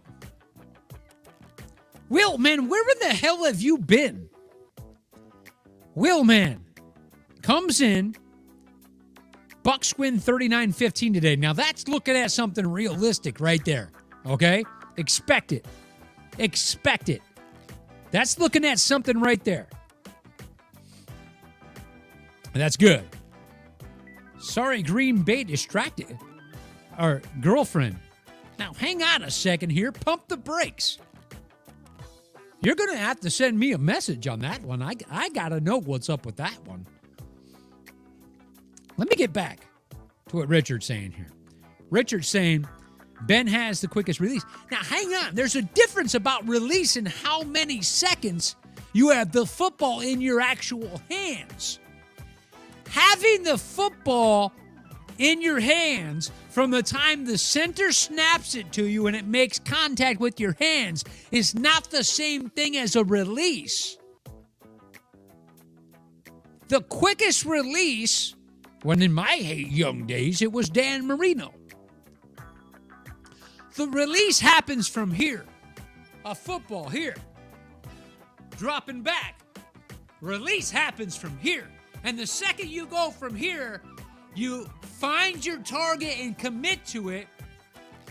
Will, man, where in the hell have you been? Will, man, comes in. Bucks win 39-15 today. Now, that's looking at something realistic right there, okay? Expect it. Expect it. That's looking at something right there. And that's good. Sorry, Green Bay distracted. Our girlfriend. Now, hang on a second here. Pump the brakes. You're going to have to send me a message on that one. I got to know what's up with that one. Let me get back to what Richard's saying here. Richard's saying Ben has the quickest release. Now, hang on. There's a difference about release and how many seconds you have the football in your actual hands. Having the football in your hands from the time the center snaps it to you and it makes contact with your hands is not the same thing as a release. The quickest release, when in my young days, it was Dan Marino. The release happens from here. A football here. Dropping back. Release happens from here. And the second you go from here, you find your target and commit to it.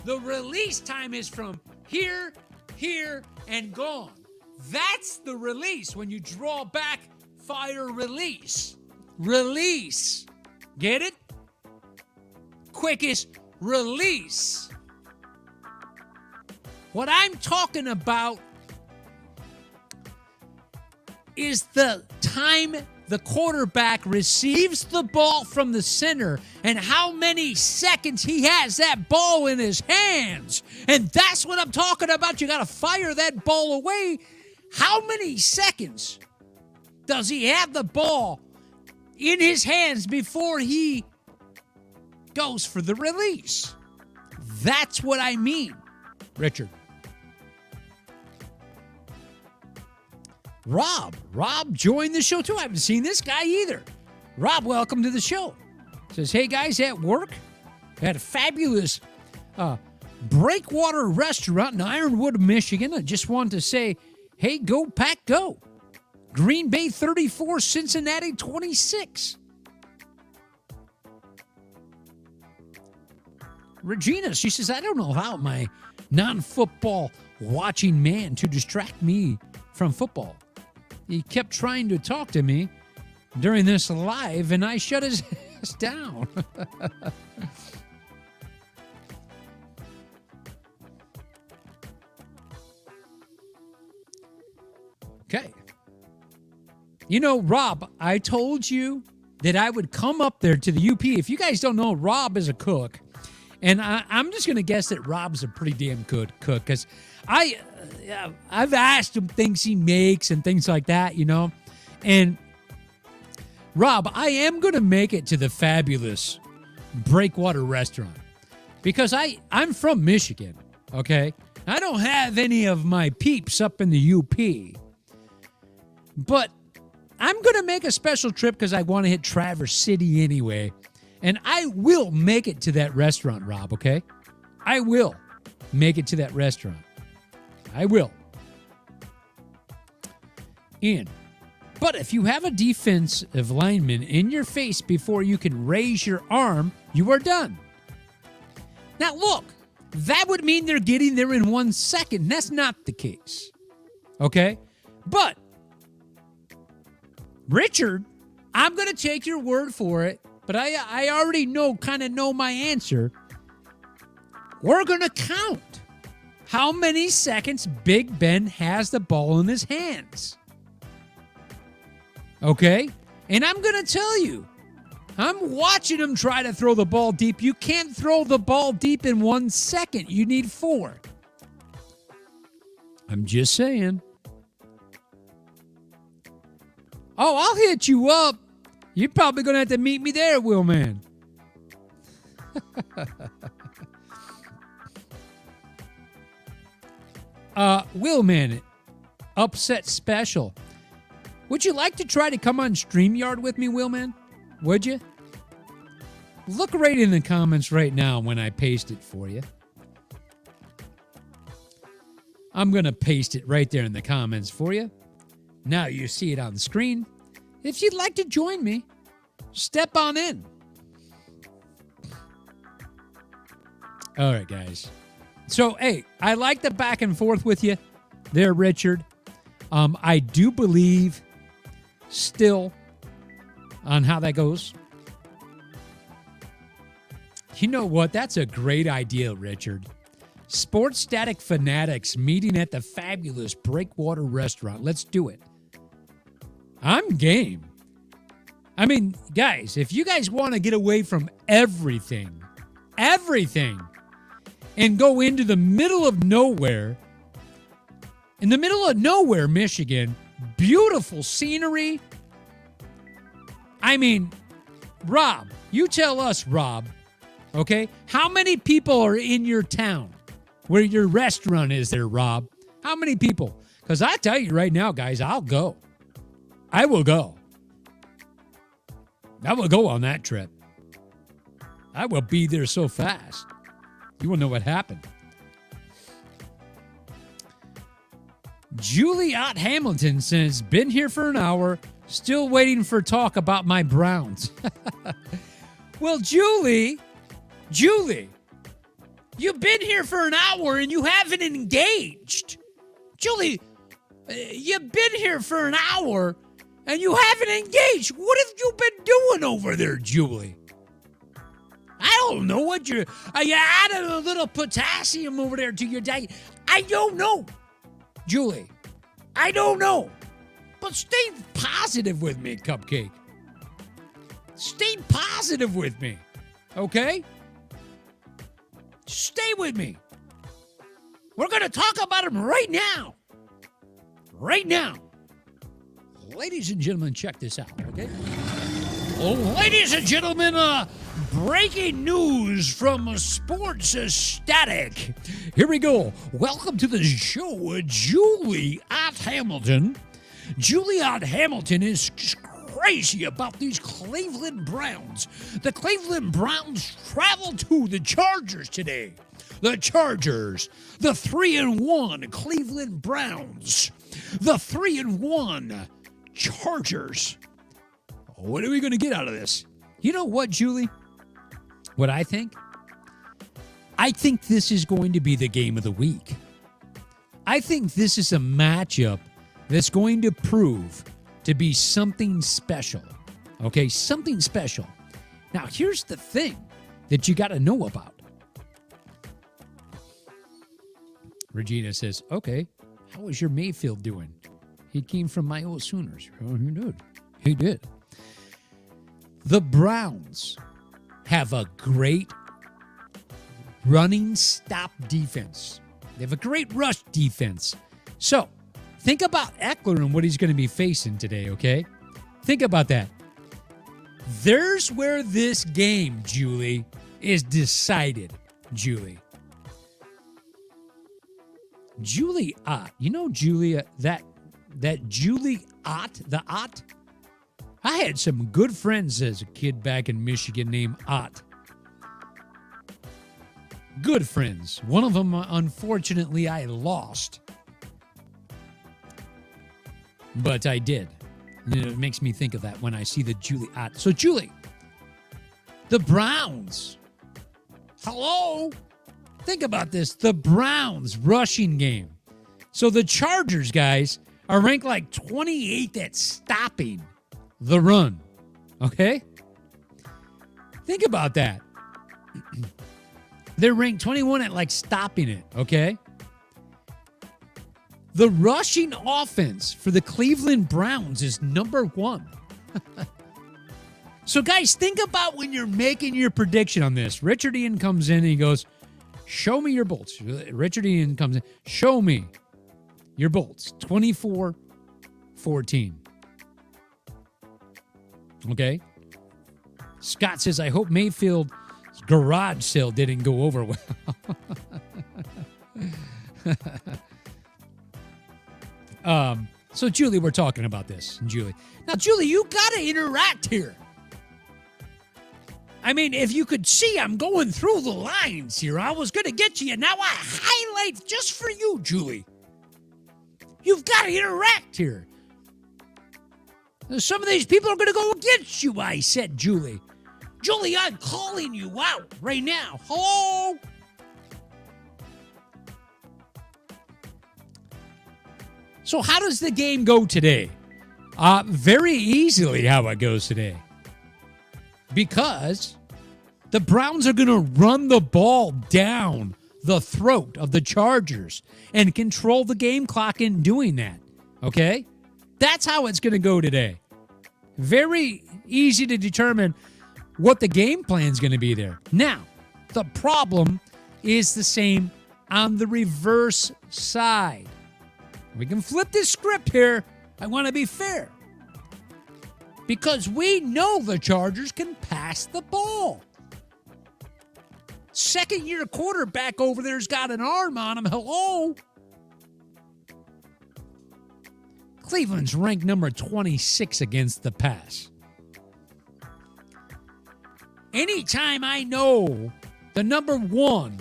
The release time is from here, here, and gone. That's the release. When you draw back, fire, release. Release. Get it? Quickest release. What I'm talking about is the time the quarterback receives the ball from the center and how many seconds he has that ball in his hands. And that's what I'm talking about. You got to fire that ball away. How many seconds does he have the ball in his hands before he goes for the release? That's what I mean, Richard. Rob joined the show too. I haven't seen this guy either. Rob, welcome to the show. Says, hey guys, at work, had a fabulous Breakwater Restaurant in Ironwood, Michigan. I just wanted to say, hey, go Pack, go. Green Bay 34, Cincinnati 26. Regina, she says, I don't know how my non-football watching man to distract me from football. He kept trying to talk to me during this live, and I shut his ass down. Okay. You know, Rob, I told you that I would come up there to the UP. If you guys don't know, Rob is a cook. And I'm just going to guess that Rob's a pretty damn good cook because I've asked him things he makes and things like that, you know. And, Rob, I am going to make it to the fabulous Breakwater Restaurant because I'm from Michigan, okay? I don't have any of my peeps up in the UP. But I'm going to make a special trip because I want to hit Traverse City anyway. And I will make it to that restaurant, Rob, okay? I will make it to that restaurant. I will. But if you have a defensive lineman in your face before you can raise your arm, you are done. Now, look, that would mean they're getting there in 1 second. That's not the case, okay? But, Richard, I'm going to take your word for it. But I already kind of know my answer. We're going to count how many seconds Big Ben has the ball in his hands. Okay? And I'm going to tell you, I'm watching him try to throw the ball deep. You can't throw the ball deep in 1 second. You need 4. I'm just saying. Oh, I'll hit you up. You're probably going to have to meet me there, Will Man. Will Man, upset special. Would you like to try to come on StreamYard with me, Will Man? Would you? Look right in the comments right now when I paste it for you. I'm going to paste it right there in the comments for you. Now you see it on the screen. If you'd like to join me, step on in. All right, guys. So, hey, I like the back and forth with you there, Richard. I do believe still on how that goes. You know what? That's a great idea, Richard. Sports Static Fanatics meeting at the fabulous Breakwater Restaurant. Let's do it. I'm game. I mean, guys, if you guys want to get away from everything, and go into the middle of nowhere, in the middle of nowhere, Michigan, beautiful scenery. I mean, Rob, you tell us, Rob, okay, how many people are in your town where your restaurant is there, Rob? How many people? Because I tell you right now, guys, I'll go. I will go. I will go on that trip. I will be there so fast. You will know what happened. Juliet Hamilton says, been here for an hour, still waiting for talk about my Browns. Well, Julie, you've been here for an hour and you haven't engaged. Julie, you've been here for an hour and you haven't engaged. What have you been doing over there, Julie? I don't know what you added a little potassium over there to your diet. I don't know, Julie. I don't know. But stay positive with me, Cupcake. Stay positive with me, okay? Stay with me. We're going to talk about him right now. Right now. Ladies and gentlemen, check this out, okay? Ladies and gentlemen, breaking news from Sports Static. Here we go. Welcome to the show, Juliet Hamilton. Juliet Hamilton is crazy about these Cleveland Browns. The Cleveland Browns travel to the Chargers today. the Chargers, the 3-1 Cleveland Browns, the 3-1 Chargers. What are we going to get out of this? You know what, Julie? What I think? I think this is going to be the game of the week. I think this is a matchup that's going to prove to be something special. Okay, something special. Now, here's the thing that you got to know about. Regina says, okay, how is your Mayfield doing? He came from my old Sooners. Oh, he did. He did. The Browns have a great running stop defense. They have a great rush defense. So, think about Eckler and what he's going to be facing today, okay? Think about that. There's where this game, Julie, is decided, Julie. Julie Ott. You know, Julia, that Julie Ott, the Ott? I had some good friends as a kid back in Michigan named Ott. Good friends. One of them, unfortunately, I lost. But I did. It makes me think of that when I see the Julie Ott. So, Julie, the Browns. Hello? Think about this. The Browns rushing game. So the Chargers, guys, are ranked like 28th at stopping the run. Okay? Think about that. They're ranked 21 at like stopping it. Okay? The rushing offense for the Cleveland Browns is number 1. So, guys, think about when you're making your prediction on this. Richard Ian comes in and he goes, show me your bolts. Richard Ian comes in, show me your bolts. 24-14. Okay? Scott says, I hope Mayfield's garage sale didn't go over well. So, Julie, we're talking about this. Julie. Now, Julie, you got to interact here. I mean, if you could see, I'm going through the lines here. I was going to get you. Now I highlight just for you, Julie. You've got to interact here. Some of these people are going to go against you, I said, Julie. Julie, I'm calling you out right now. Hello? So how does the game go today? Very easily how it goes today. Because the Browns are going to run the ball down the throat of the Chargers and control the game clock in doing that. Okay? That's how it's going to go today. Very easy to determine what the game plan is going to be there. Now, the problem is the same on the reverse side. We can flip this script here. I want to be fair. Because we know the Chargers can pass the ball. Second-year quarterback over there's got an arm on him. Hello? Cleveland's ranked number 26 against the pass. Anytime I know the number 1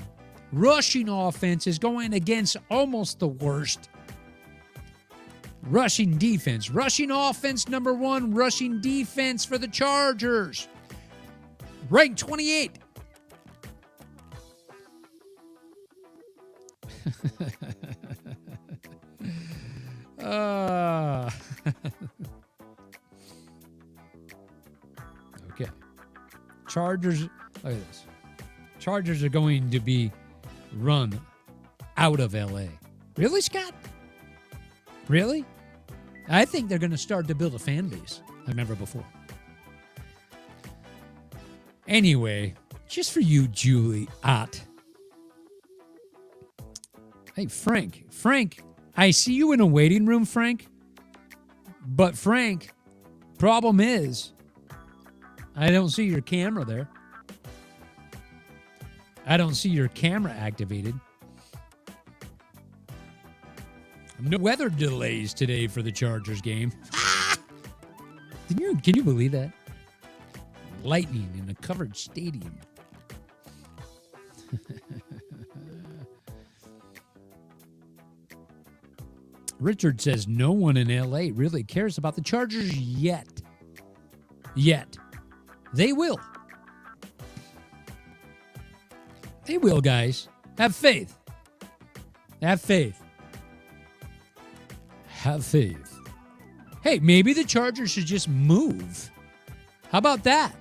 rushing offense is going against almost the worst rushing defense. Rushing offense, number 1. Rushing defense for the Chargers. Ranked 28. Okay. Chargers, look at this. Chargers are going to be run out of LA. Really, Scott? Really? I think they're going to start to build a fan base like never before. Anyway, just for you, Julie Ott. Hey, Frank. Frank, I see you in a waiting room, Frank. But, Frank, problem is, I don't see your camera there. I don't see your camera activated. No weather delays today for the Chargers game. Can you believe that? Lightning in a covered stadium. Richard says no one in LA really cares about the Chargers yet. Yet. They will. They will, guys. Have faith. Have faith. Have faith. Hey, maybe the Chargers should just move. How about that?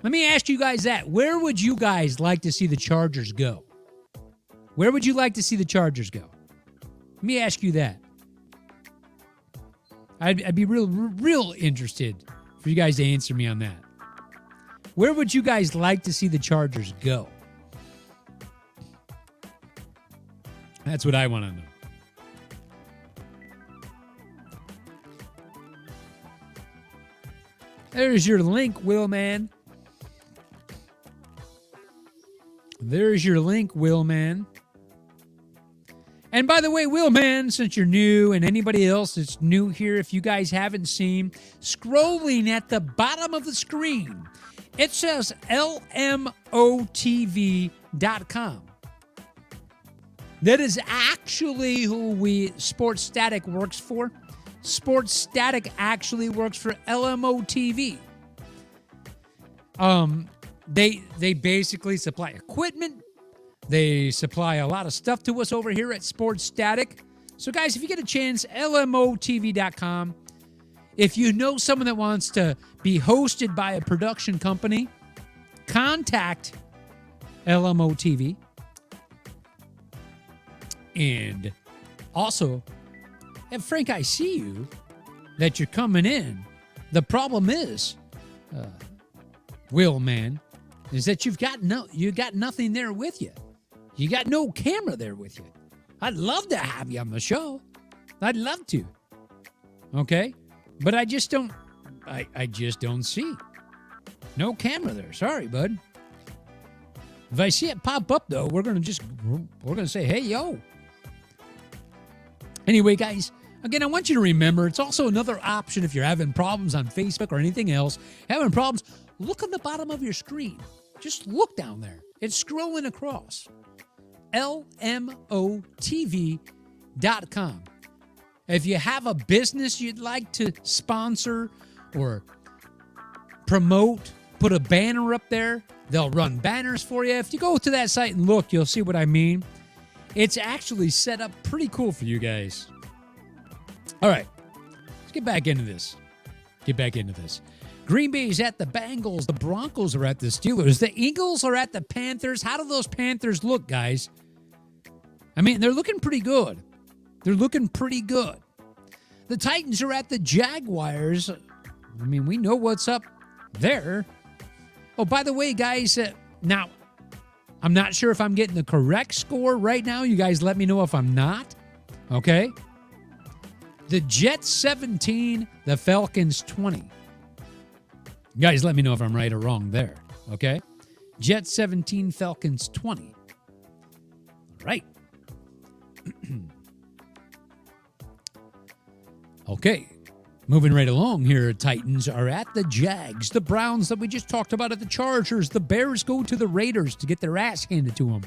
Let me ask you guys that. Where would you guys like to see the Chargers go? Where would you like to see the Chargers go? Let me ask you that. I'd be real interested for you guys to answer me on that. Where would you guys like to see the Chargers go? That's what I want to know. There's your link, Willman. There's your link, Willman. And by the way, Willman, since you're new, and anybody else that's new here, if you guys haven't seen, scrolling at the bottom of the screen, it says LMOTV.com. That is actually who Sports Static works for. Sports Static actually works for LMOTV. They basically supply equipment. They supply a lot of stuff to us over here at Sports Static. So, guys, if you get a chance, LMOTV.com. If you know someone that wants to be hosted by a production company, contact LMOTV. And also, and Frank, I see you that you're coming in. The problem is, Will, man, is that you got nothing there with you. You got no camera there with you. I'd love to have you on the show. I'd love to. Okay? But I just don't see. No camera there. Sorry, bud. If I see it pop up though, we're gonna say, hey, yo. Anyway, guys, again, I want you to remember it's also another option if you're having problems on Facebook or anything else. Having problems, look on the bottom of your screen. Just look down there. It's scrolling across. LMOTV.com. If you have a business you'd like to sponsor or promote, put a banner up there. They'll run banners for you. If you go to that site and look, you'll see what I mean. It's actually set up pretty cool for you guys. All right, let's get back into this. Green Bay's at the Bengals. The Broncos are at the Steelers. The Eagles are at the Panthers. How do those Panthers look, guys? I mean, they're looking pretty good. The Titans are at the Jaguars. I mean, we know what's up there. Oh, by the way, guys, now, I'm not sure if I'm getting the correct score right now. You guys let me know if I'm not. Okay? The Jets 17, the Falcons 20. You guys let me know if I'm right or wrong there. Okay? Jets 17, Falcons 20. All right. Okay. Moving right along here, Titans are at the Jags. The Browns that we just talked about at the Chargers. The Bears go to the Raiders to get their ass handed to them.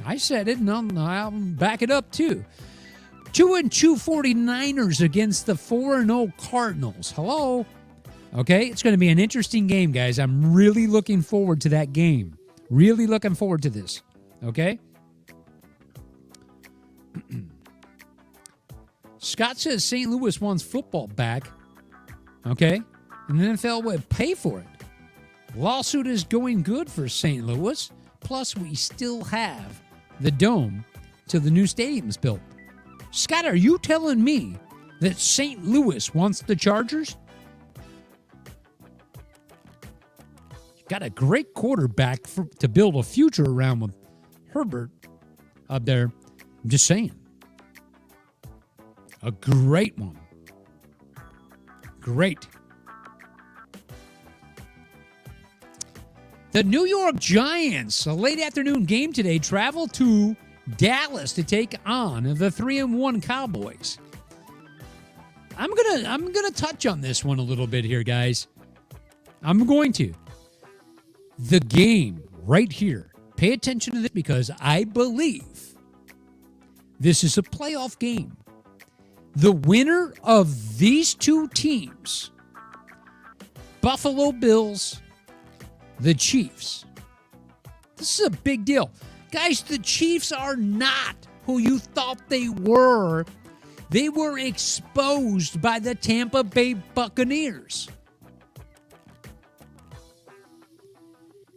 I said it, and I'll back it up too. 2-2 49ers against the 4-0 Cardinals. Hello? Okay, it's going to be an interesting game, guys. I'm really looking forward to that game. Really looking forward to this. Okay? Scott says St. Louis wants football back. Okay? And the NFL would pay for it. Lawsuit is going good for St. Louis. Plus, we still have the dome till the new stadium's built. Scott, are you telling me that St. Louis wants the Chargers? Got a great quarterback to build a future around with Herbert up there. I'm just saying. A great one. Great. The New York Giants, a late afternoon game today, travel to Dallas to take on the 3-1 Cowboys. I'm gonna touch on this one a little bit here, guys. I'm going to. The game right here. Pay attention to this because I believe this is a playoff game. The winner of these two teams, Buffalo Bills, the Chiefs. This is a big deal. Guys, the Chiefs are not who you thought they were. They were exposed by the Tampa Bay Buccaneers.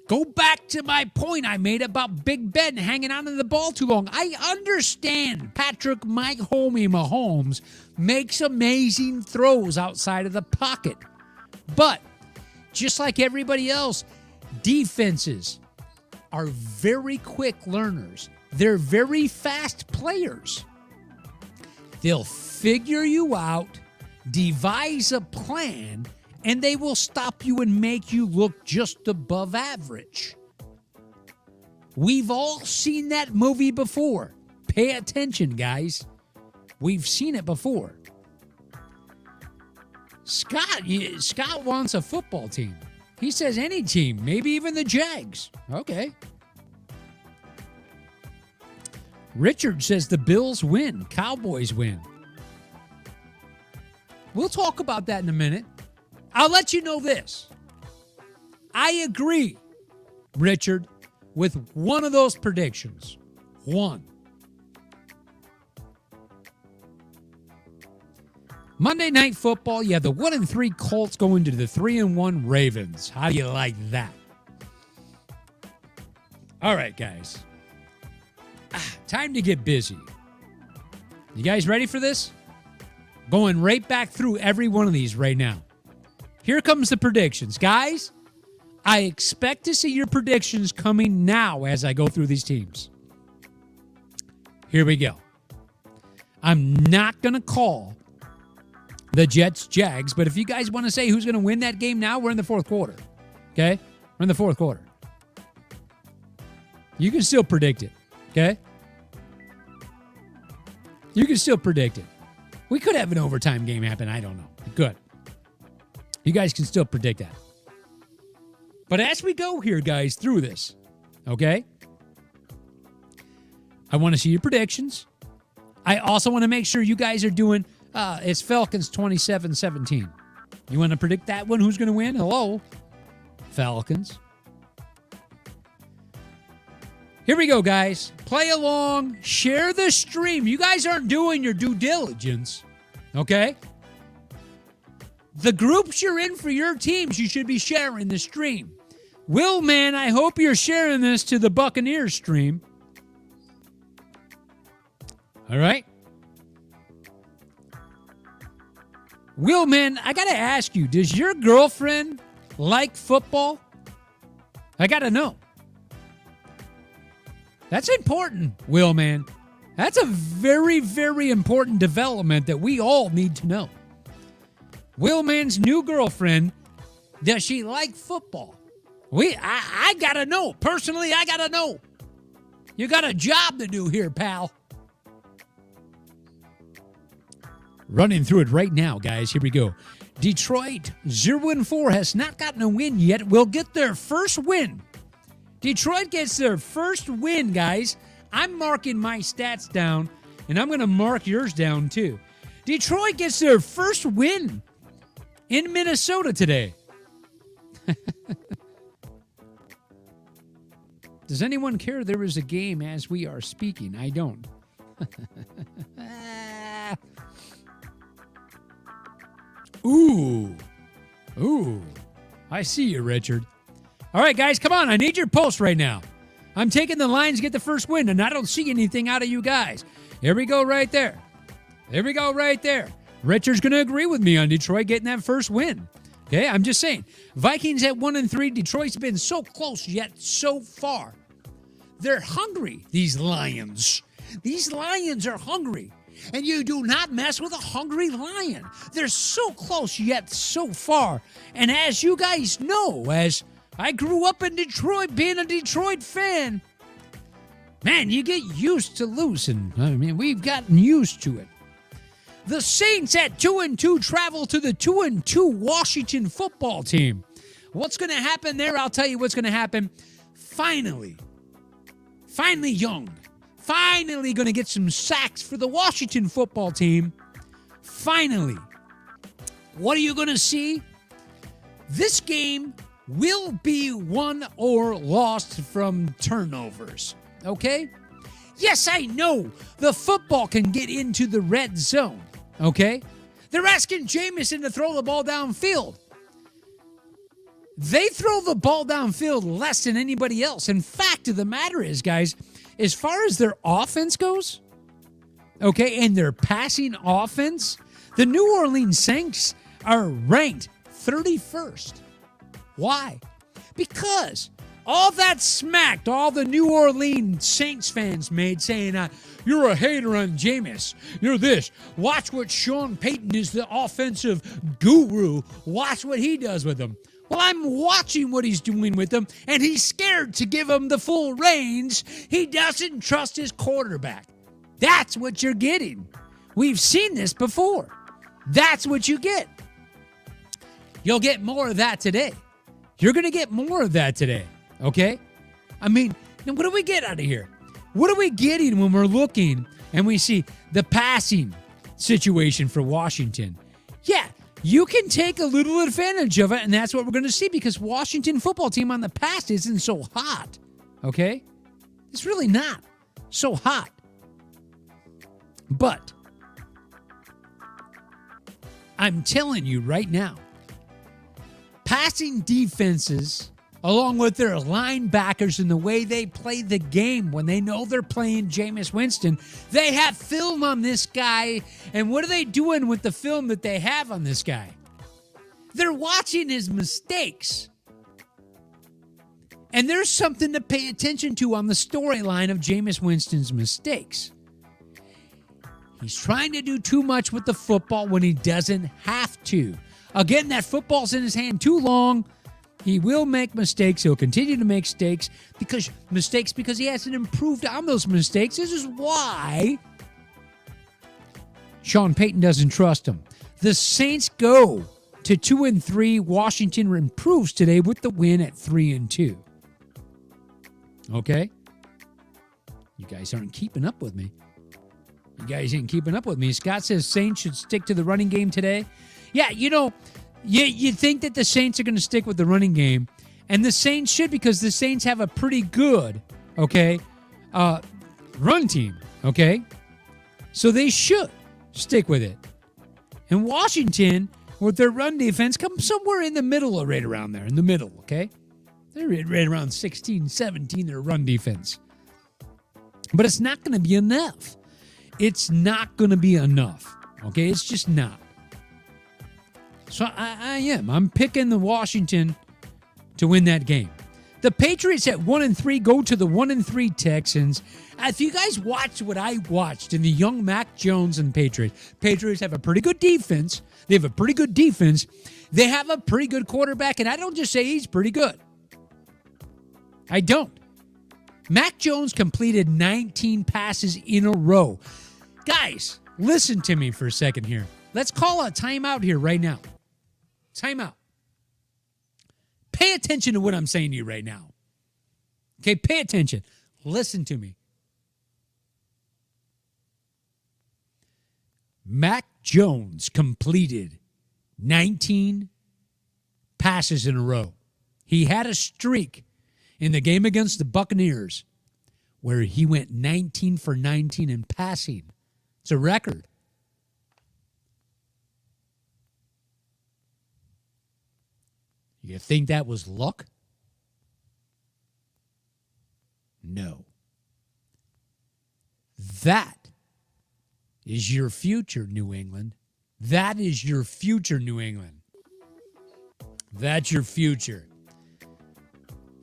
Go back to my point I made about Big Ben hanging on to the ball too long. I understand Patrick Mike Homie Mahomes makes amazing throws outside of the pocket. But just like everybody else, defenses are very quick learners. They're very fast players. They'll figure you out, devise a plan, and they will stop you and make you look just above average. We've all seen that movie before. Pay attention, guys. We've seen it before. Scott wants a football team. He says any team, maybe even the Jags. Okay. Richard says the Bills win, Cowboys win. We'll talk about that in a minute. I'll let you know this. I agree, Richard, with one of those predictions. One. Monday Night Football, yeah, the 1-3 Colts go into the 3-1 Ravens. How do you like that? All right, guys. Time to get busy. You guys ready for this? Going right back through every one of these right now. Here comes the predictions. Guys, I expect to see your predictions coming now as I go through these teams. Here we go. I'm not going to call the Jets-Jags, but if you guys want to say who's going to win that game now, we're in the fourth quarter. Okay? We're in the fourth quarter. You can still predict it. Okay? You can still predict it. We could have an overtime game happen. I don't know. Good. You guys can still predict that. But as we go here, guys, through this, okay? I want to see your predictions. I also want to make sure you guys are doing, it's Falcons 27-17. You want to predict that one? Who's going to win? Hello? Falcons. Here we go, guys. Play along. Share the stream. You guys aren't doing your due diligence, okay? The groups you're in for your teams, you should be sharing the stream. Will, man, I hope you're sharing this to the Buccaneers stream. All right? Will, man, I got to ask you, does your girlfriend like football? I got to know. That's important, Will, man. That's a very, very important development that we all need to know. Willman's new girlfriend, does she like football? I gotta know. Personally, I gotta know. You got a job to do here, pal. Running through it right now, guys. Here we go. Detroit, 0-4, has not gotten a win yet. Will get their first win. Detroit gets their first win, guys. I'm marking my stats down, and I'm going to mark yours down, too. Detroit gets their first win in Minnesota today. Does anyone care there is a game as we are speaking? I don't. Ooh. I see you, Richard. All right, guys, come on. I need your post right now. I'm taking the Lions to get the first win, and I don't see anything out of you guys. Here we go right there. Richard's going to agree with me on Detroit getting that first win. Okay, I'm just saying. Vikings at 1-3. Detroit's been so close yet so far. They're hungry, these Lions. These Lions are hungry. And you do not mess with a hungry lion. They're so close yet so far. And as you guys know, as I grew up in Detroit, being a Detroit fan, man, you get used to losing. I mean, we've gotten used to it. The Saints at 2-2 travel to the 2-2 Washington football team. What's going to happen there? I'll tell you what's going to happen. Finally Young. Finally going to get some sacks for the Washington football team. finally, what are you going to see? This game will be won or lost from turnovers, okay? Yes, I know the football can get into the red zone, okay? They're asking Jameson to throw the ball downfield. They throw the ball downfield less than anybody else. And fact of the matter is, guys, as far as their offense goes, okay, and their passing offense, the New Orleans Saints are ranked 31st. Why? Because all that smacked all the New Orleans Saints fans made saying, you're a hater on Jameis. You're this. Watch what Sean Payton is, the offensive guru. Watch what he does with them. Well, I'm watching what he's doing with them, and he's scared to give them the full reins. He doesn't trust his quarterback. That's what you're getting. We've seen this before. That's what you get. You'll get more of that today. You're going to get more of that today, okay? I mean, now what do we get out of here? What are we getting when we're looking and we see the passing situation for Washington? Yeah, you can take a little advantage of it, and that's what we're going to see because Washington football team on the pass isn't so hot, okay? It's really not so hot. But I'm telling you right now, passing defenses, along with their linebackers and the way they play the game when they know they're playing Jameis Winston, they have film on this guy. And what are they doing with the film that they have on this guy? They're watching his mistakes. And there's something to pay attention to on the storyline of Jameis Winston's mistakes. He's trying to do too much with the football when he doesn't have to. Again, that football's in his hand too long. He will make mistakes. He'll continue to make mistakes because he hasn't improved on those mistakes. This is why Sean Payton doesn't trust him. The Saints go to 2-3. Washington improves today with the win at 3-2. Okay? You guys aren't keeping up with me. You guys ain't keeping up with me. Scott says Saints should stick to the running game today. Yeah, you think that the Saints are going to stick with the running game, and the Saints should because the Saints have a pretty good, run team, okay? So they should stick with it. And Washington, with their run defense, comes somewhere in the middle or right around there, in the middle, okay? They're right around 16, 17, their run defense. But it's not going to be enough. It's not going to be enough, okay? It's just not. So I am. I'm picking the Washington to win that game. The Patriots at 1-3 go to the 1-3 Texans. If you guys watched what I watched in the young Mac Jones and Patriots have a pretty good defense. They have a pretty good defense. They have a pretty good quarterback, and I don't just say he's pretty good. I don't. Mac Jones completed 19 passes in a row. Guys, listen to me for a second here. Let's call a timeout here right now. Timeout. Pay attention to what I'm saying to you right now. Okay, pay attention. Listen to me. Mac Jones completed 19 passes in a row. He had a streak in the game against the Buccaneers where he went 19 for 19 in passing. It's a record. You think that was luck? No. That is your future, New England. That is your future, New England. That's your future.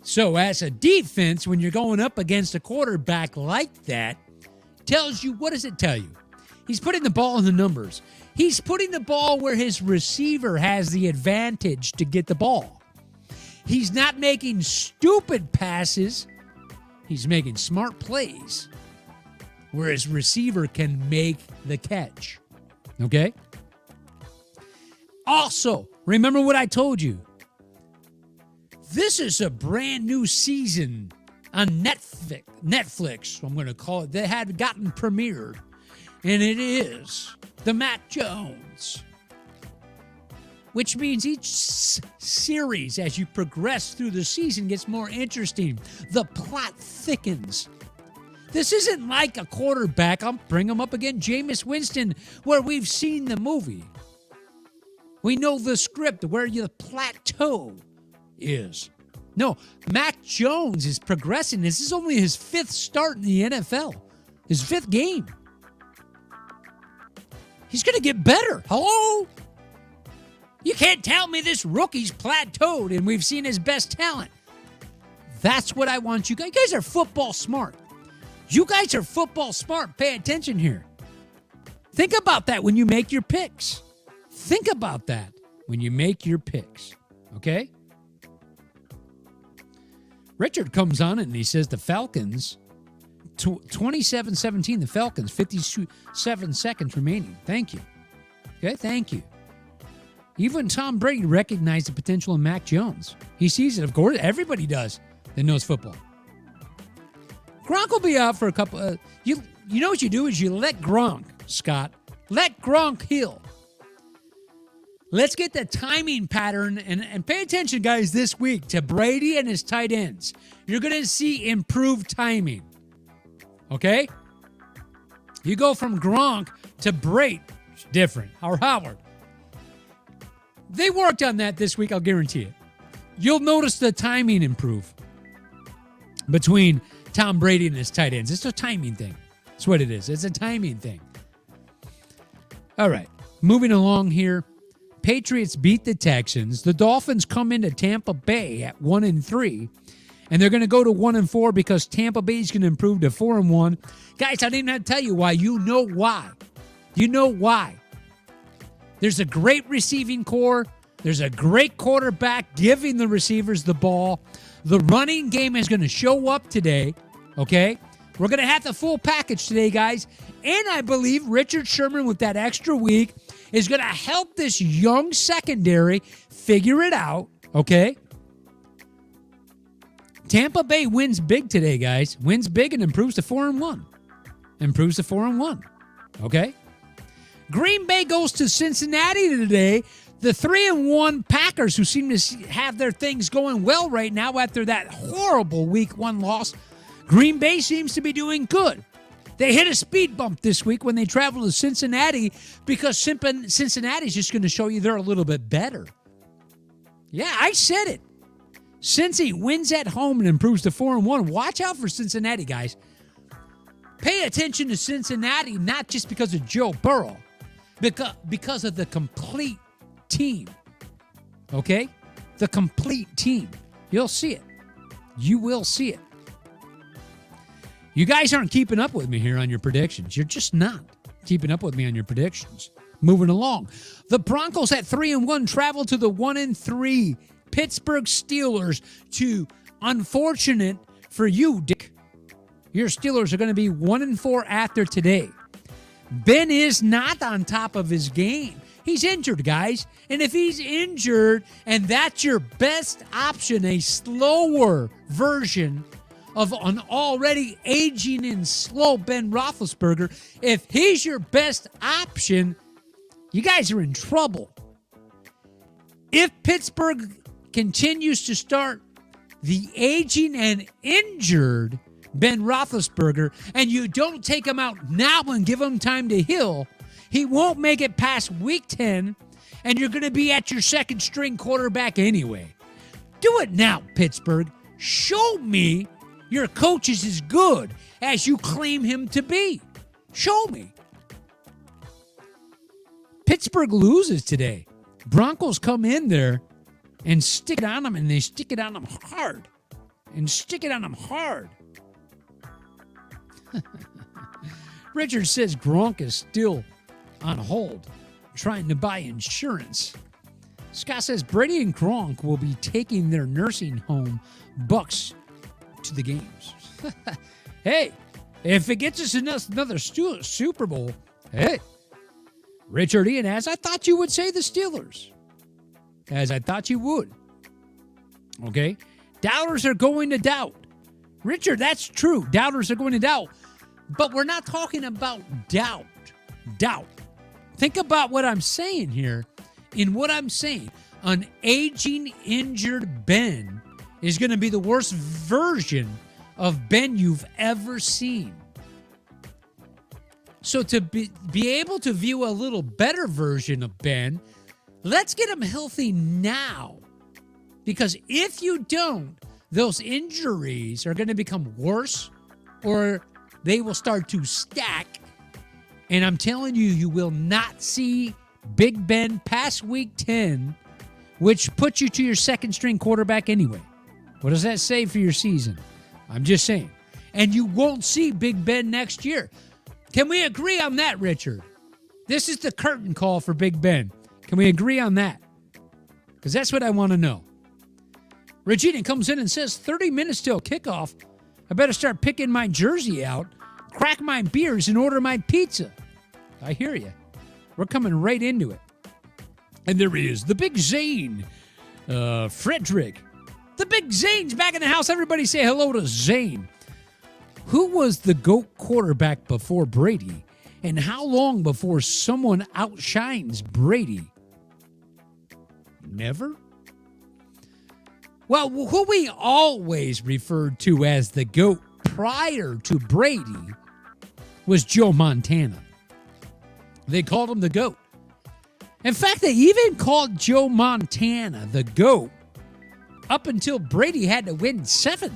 So as a defense, when you're going up against a quarterback like that, tells you, what does it tell you? He's putting the ball in the numbers. He's putting the ball where his receiver has the advantage to get the ball. He's not making stupid passes. He's making smart plays where his receiver can make the catch. Okay? Also, remember what I told you. This is a brand new season on Netflix, I'm going to call it, that had gotten premiered. And it is the Mac Jones. Which means each series, as you progress through the season, gets more interesting. The plot thickens. This isn't like a quarterback. I'll bring him up again, Jameis Winston, where we've seen the movie. We know the script, where the plateau is. No, Mac Jones is progressing. This is only his 5th start in the NFL. His 5th game. He's going to get better. Hello? You can't tell me this rookie's plateaued and we've seen his best talent. That's what I want you guys. You guys are football smart. You guys are football smart. Pay attention here. Think about that when you make your picks. Think about that when you make your picks. Okay? Richard comes on and he says the Falcons, 27-17, the Falcons, 57 seconds remaining. Thank you. Okay, thank you. Even Tom Brady recognized the potential in Mac Jones. He sees it, of course. Everybody does that knows football. Gronk will be out for a couple. You know what you do is you let Gronk, Scott. Let Gronk heal. Let's get the timing pattern and pay attention, guys, this week to Brady and his tight ends. You're going to see improved timing. Okay? You go from Gronk to Brady. Different. Or Howard. They worked on that this week, I'll guarantee it. You'll notice the timing improve between Tom Brady and his tight ends. It's a timing thing. That's what it is. It's a timing thing. All right. Moving along here. Patriots beat the Texans. The Dolphins come into Tampa Bay at 1-3. And they're going to go to 1-4 because Tampa Bay is going to improve to 4-1. Guys, I didn't have to tell you why. You know why. You know why. There's a great receiving core. There's a great quarterback giving the receivers the ball. The running game is going to show up today, okay? We're going to have the full package today, guys. And I believe Richard Sherman, with that extra week, is going to help this young secondary figure it out, okay? Tampa Bay wins big today, guys. Wins big and improves to 4-1. Improves to 4-1, okay? Green Bay goes to Cincinnati today. The 3-1 Packers, who seem to have their things going well right now after that horrible Week 1 loss. Green Bay seems to be doing good. They hit a speed bump this week when they travel to Cincinnati because Cincinnati's just going to show you they're a little bit better. Yeah, I said it. Cincy wins at home and improves to 4-1. Watch out for Cincinnati, guys. Pay attention to Cincinnati, not just because of Joe Burrow. Because of the complete team. Okay? The complete team. You'll see it. You will see it. You guys aren't keeping up with me here on your predictions. You're just not keeping up with me on your predictions. Moving along. The Broncos at 3-1 travel to the 1-3 Pittsburgh Steelers to, unfortunate for you, Dick, your Steelers are going to be 1-4 after today. Ben is not on top of his game. He's injured, guys. And if he's injured and that's your best option, a slower version of an already aging and slow Ben Roethlisberger, if he's your best option, you guys are in trouble. If Pittsburgh continues to start the aging and injured Ben Roethlisberger, and you don't take him out now and give him time to heal, he won't make it past Week 10, and you're going to be at your second string quarterback anyway. Do it now, Pittsburgh. Show me your coach is as good as you claim him to be. Show me. Pittsburgh loses today. Broncos come in there and stick it on them, and they stick it on them hard. And stick it on them hard. Richard says Gronk is still on hold, trying to buy insurance. Scott says Brady and Gronk will be taking their nursing home Bucks to the games. Hey, if it gets us another Super Bowl, hey, Richard Ian, as I thought you would say the Steelers. As I thought you would. Okay? Doubters are going to doubt. Richard, that's true. Doubters are going to doubt. But we're not talking about doubt. Doubt. Think about what I'm saying here. In what I'm saying, an aging, injured Ben is going to be the worst version of Ben you've ever seen. So to be able to view a little better version of Ben, let's get him healthy now. Because if you don't, those injuries are going to become worse or they will start to stack. And I'm telling you, you will not see Big Ben past week 10, which puts you to your second string quarterback anyway. What does that say for your season? I'm just saying. And you won't see Big Ben next year. Can we agree on that, Richard? This is the curtain call for Big Ben. Can we agree on that? Because that's what I want to know. Regina comes in and says, 30 minutes till kickoff. I better start picking my jersey out, crack my beers, and order my pizza. I hear you. We're coming right into it. And there he is, the Big Zane. Frederick. The Big Zane's back in the house. Everybody say hello to Zane. Who was the GOAT quarterback before Brady? And how long before someone outshines Brady? Never? Well, who we always referred to as the GOAT prior to Brady was Joe Montana. They called him the GOAT. In fact, they even called Joe Montana the GOAT up until Brady had to win 7.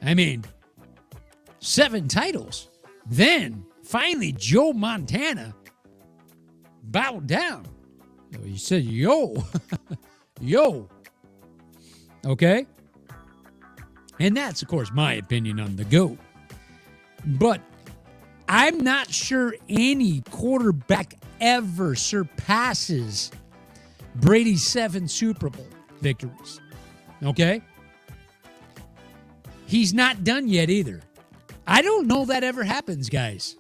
I mean, 7 titles. Then, finally, Joe Montana bowed down. He said, yo, yo. Okay? And that's, of course, my opinion on the GOAT. But I'm not sure any quarterback ever surpasses Brady's 7 Super Bowl victories. Okay? He's not done yet either. I don't know that ever happens, guys.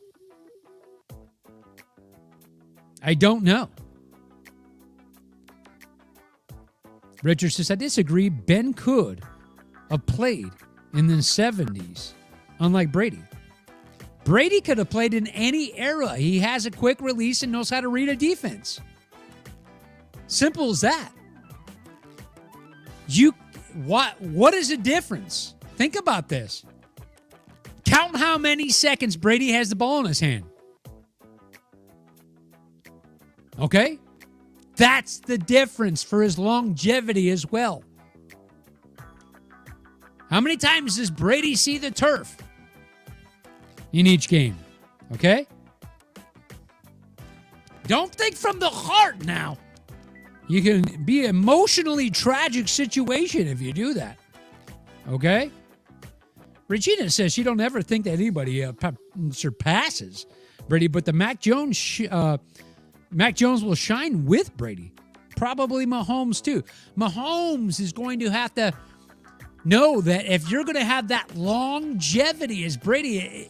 I don't know. Richard says, I disagree. Ben could have played in the 70s, unlike Brady. Brady could have played in any era. He has a quick release and knows how to read a defense. Simple as that. What is the difference? Think about this. Count how many seconds Brady has the ball in his hand. Okay? That's the difference for his longevity as well. How many times does Brady see the turf in each game? Okay? Don't think from the heart now. You can be an emotionally tragic situation if you do that. Okay? Regina says she don't ever think that anybody surpasses Brady, but the Mac Jones will shine with Brady. Probably Mahomes too. Mahomes is going to have to know that if you're going to have that longevity as Brady,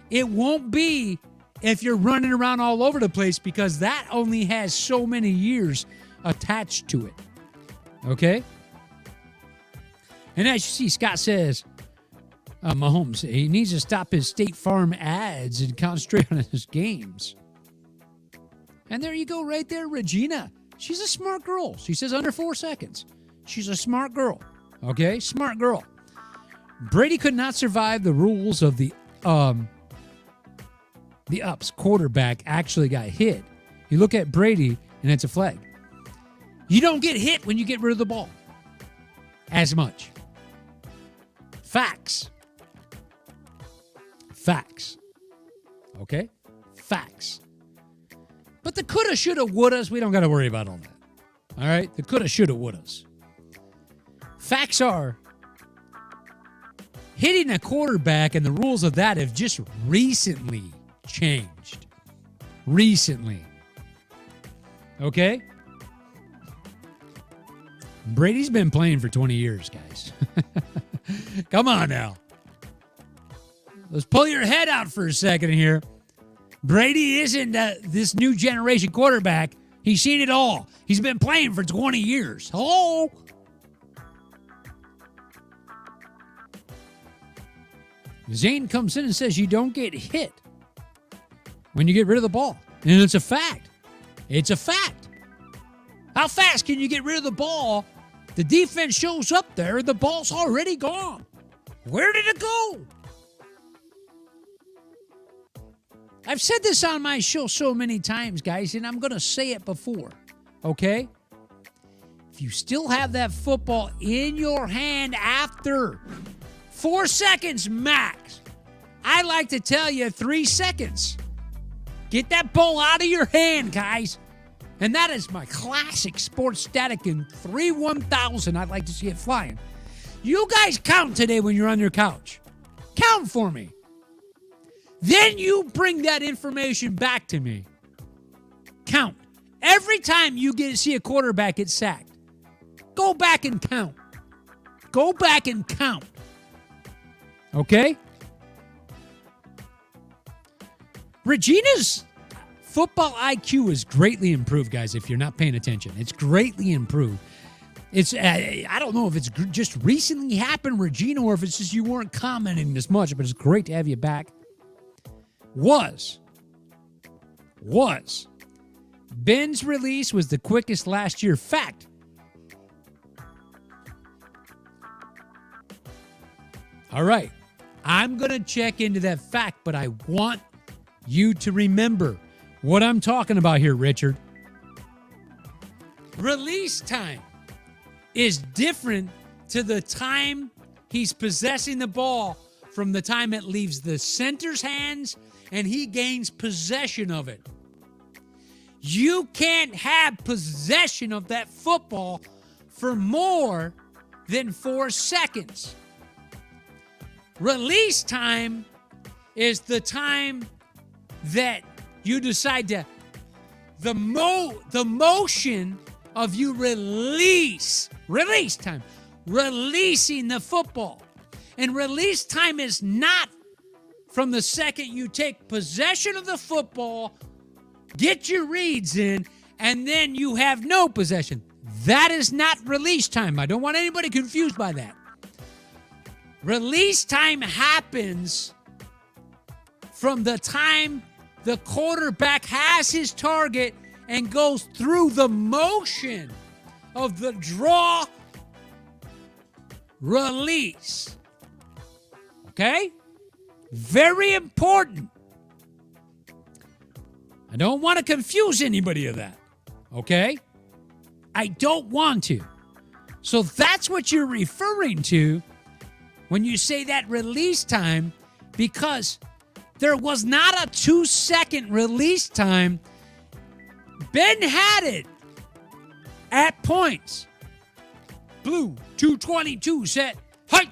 it won't be if you're running around all over the place, because that only has so many years attached to it. Okay? And as you see, Scott says, Mahomes, he needs to stop his State Farm ads and concentrate on his games. And there you go right there, Regina. She's a smart girl. She says under 4 seconds. She's a smart girl. Okay? Smart girl. Brady could not survive the rules of the ups. Quarterback actually got hit. You look at Brady, and it's a flag. You don't get hit when you get rid of the ball as much. Facts. Facts. Okay? Facts. But the coulda, shoulda, wouldas, we don't got to worry about all that. All right? The coulda, shoulda, wouldas. Facts are, hitting a quarterback and the rules of that have just recently changed. Recently. Okay? Brady's been playing for 20 years, guys. Come on now. Let's pull your head out for a second here. Brady isn't this new generation quarterback. He's seen it all. He's been playing for 20 years. Hello? Zane comes in and says you don't get hit when you get rid of the ball. And it's a fact. It's a fact. How fast can you get rid of the ball? The defense shows up there, and the ball's already gone. Where did it go? I've said this on my show so many times, guys, and I'm going to say it before, okay? If you still have that football in your hand after 4 seconds max, I like to tell you 3 seconds. Get that ball out of your hand, guys. And that is my classic sports static in 3-1000. I'd like to see it flying. You guys count today when you're on your couch. Count for me. Then you bring that information back to me. Count. Every time you see a quarterback get sacked, go back and count. Go back and count. Okay? Regina's football IQ is greatly improved, guys, if you're not paying attention. It's greatly improved. It's I don't know if it's just recently happened, Regina, or if it's just you weren't commenting as much, but it's great to have you back. Was Ben's release was the quickest last year. Fact. All right. I'm going to check into that fact, but I want you to remember what I'm talking about here, Richard. Release time is different to the time he's possessing the ball from the time it leaves the center's hands and he gains possession of it. You can't have possession of that football for more than 4 seconds. Release time is the time that you decide to, the motion of you release time, releasing the football. And release time is not from the second you take possession of the football, get your reads in, and then you have no possession. That is not release time. I don't want anybody confused by that. Release time happens from the time the quarterback has his target and goes through the motion of the draw, release. Okay? Very important. I don't want to confuse anybody of that. Okay? I don't want to. So that's what you're referring to when you say that release time, because there was not a 2-second release time. Ben had it at points. Blue, 222, set, height.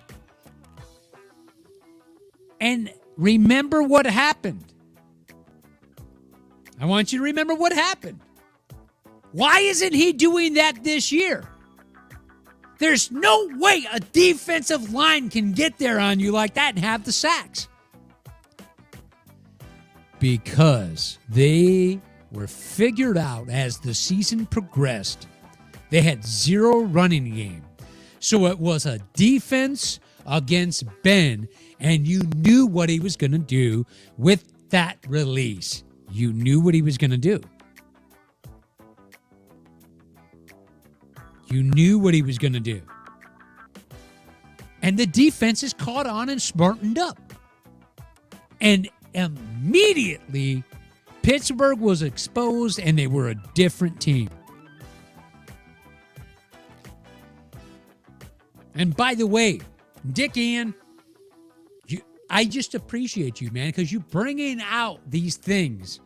And remember what happened. I want you to remember what happened. Why isn't he doing that this year? There's no way a defensive line can get there on you like that and have the sacks. Because they were figured out as the season progressed. They had 0 running game. So it was a defense against Ben, and you knew what he was going to do with that release. You knew what he was going to do. You knew what he was going to do. And the defense is caught on and smartened up. And immediately, Pittsburgh was exposed and they were a different team. And by the way, Dick Ian, I just appreciate you, man, because you're bringing out these things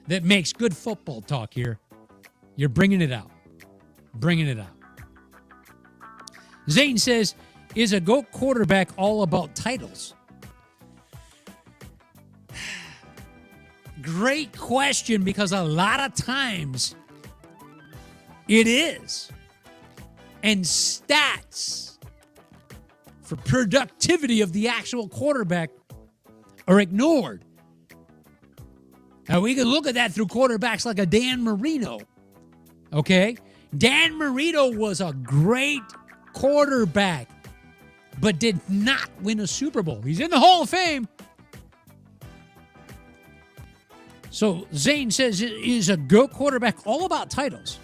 that makes good football talk here. You're bringing it out. Bringing it out. Zane says, is a GOAT quarterback all about titles? Great question, because a lot of times it is. And stats for productivity of the actual quarterback are ignored. Now, we can look at that through quarterbacks like a Dan Marino. Okay? Dan Marino was a great quarterback, but did not win a Super Bowl. He's in the Hall of Fame. So Zane says, is a GOAT quarterback all about titles?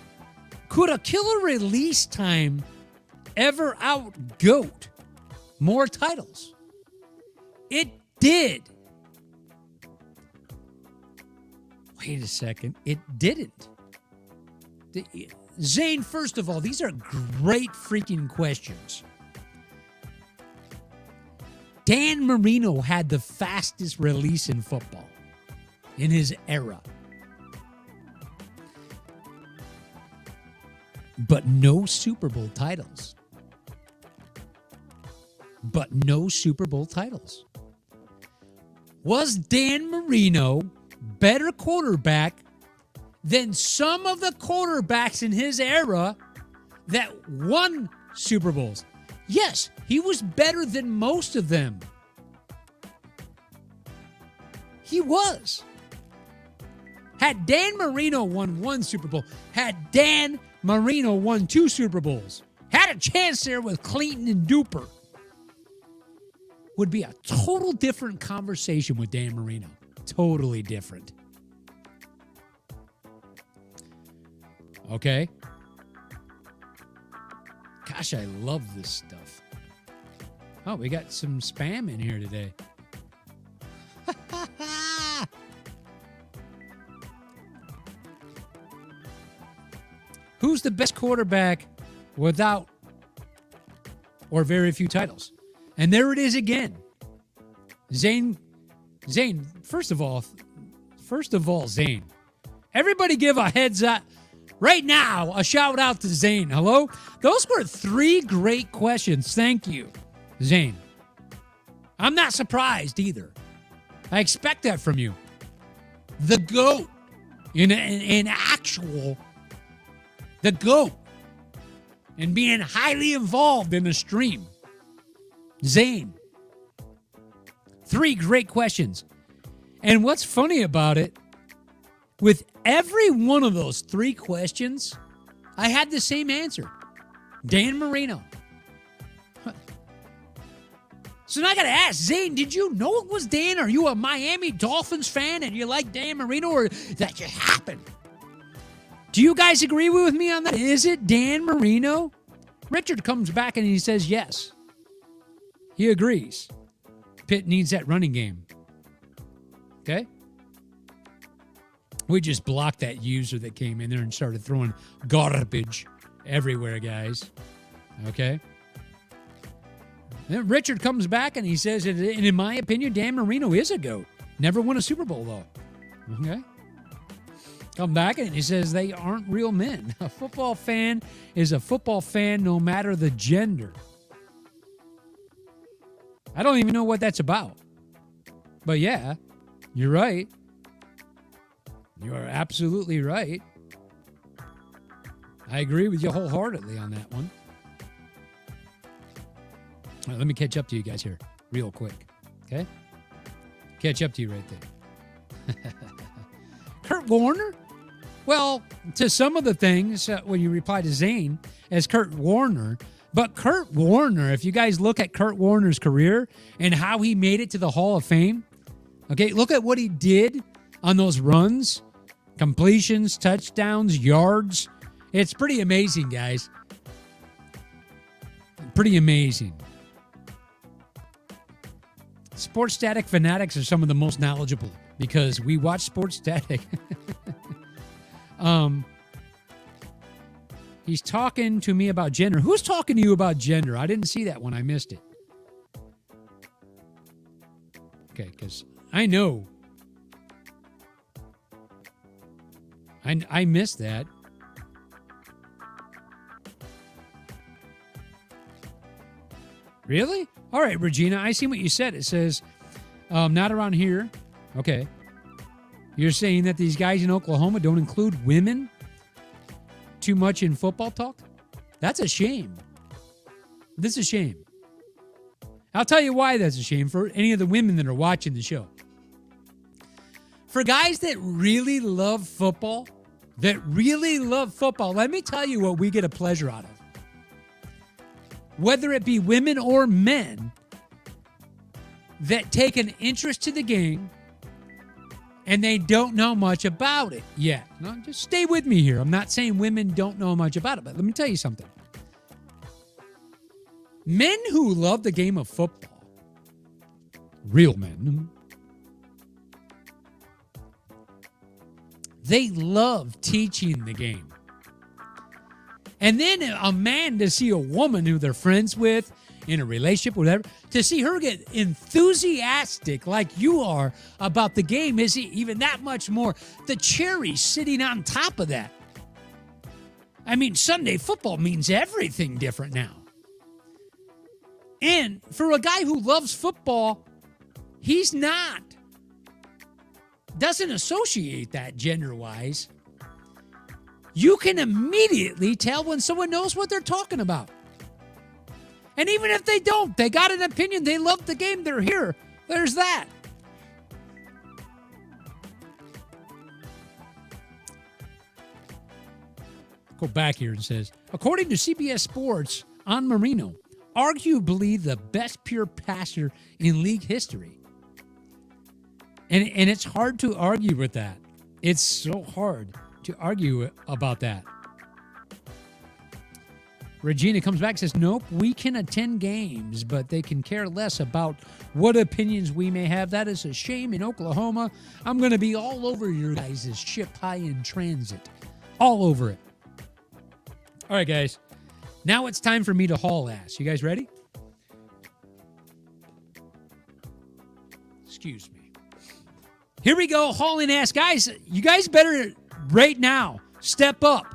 Could a killer release time ever out-GOAT more titles? It did. Wait a second. It didn't. Zane, first of all, these are great freaking questions. Dan Marino had the fastest release in football in his era. But no Super Bowl titles. Was Dan Marino better quarterback than some of the quarterbacks in his era that won Super Bowls? Yes, he was better than most of them. He was. Had Dan Marino won 1 Super Bowl, had Dan Marino won 2 Super Bowls, had a chance there with Clayton and Duper, would be a total different conversation with Dan Marino. Totally different. Okay? Gosh, I love this stuff. Oh, we got some spam in here today. Who's the best quarterback without or very few titles? And there it is again. Zane, first of all, Zane. Everybody give a heads up. Right now, a shout out to Zane. Hello? Those were 3 great questions. Thank you, Zane. I'm not surprised either. I expect that from you. The GOAT. In actual, the GOAT. And being highly involved in the stream. Zane. 3 great questions. And what's funny about it, with every one of those 3 questions, I had the same answer. Dan Marino. So now I got to ask, Zane, did you know it was Dan? Are you a Miami Dolphins fan and you like Dan Marino, or that just happened? Do you guys agree with me on that? Is it Dan Marino? Richard comes back and he says yes. He agrees. Pitt needs that running game. Okay? We just blocked that user that came in there and started throwing garbage everywhere, guys. Okay? Then Richard comes back and he says, and in my opinion, Dan Marino is a GOAT. Never won a Super Bowl, though. Okay? Come back and he says they aren't real men. A football fan is a football fan no matter the gender. I don't even know what that's about. But yeah, you're right. You are absolutely right. I agree with you wholeheartedly on that one. All right, let me catch up to you guys here real quick. Okay? Catch up to you right there. Kurt Warner? Well, to some of the things, when you reply to Zane as Kurt Warner, but Kurt Warner, if you guys look at Kurt Warner's career and how he made it to the Hall of Fame, okay, look at what he did on those runs, completions, touchdowns, yards. It's pretty amazing, guys. Pretty amazing. Sports Static fanatics are some of the most knowledgeable because we watch Sports Static. He's talking to me about gender. Who's talking to you about gender? I didn't see that one. I missed it. Okay, because I know. I missed that. Really? All right, Regina, I see what you said. It says, not around here. Okay. You're saying that these guys in Oklahoma don't include women too much in football talk? That's a shame. This is a shame. I'll tell you why that's a shame for any of the women that are watching the show. For guys that really love football, let me tell you what we get a pleasure out of. Whether it be women or men that take an interest to the game, and they don't know much about it yet. Now, just stay with me here. I'm not saying women don't know much about it, but let me tell you something. Men who love the game of football, real men, they love teaching the game. And then a man to see a woman who they're friends with, in a relationship, whatever, to see her get enthusiastic like you are about the game is even that much more. The cherry sitting on top of that. I mean, Sunday football means everything different now. And for a guy who loves football, doesn't associate that gender-wise. You can immediately tell when someone knows what they're talking about. And even if they don't, they got an opinion, they love the game, they're here. There's that. Go back here and says, according to CBS Sports, on Marino, arguably the best pure passer in league history. And it's hard to argue with that. It's so hard to argue about that. Regina comes back and says, nope, we can attend games, but they can care less about what opinions we may have. That is a shame in Oklahoma. I'm going to be all over your guys' ship high in transit. All over it. All right, guys. Now it's time for me to haul ass. You guys ready? Excuse me. Here we go, hauling ass. Guys, you guys better right now step up.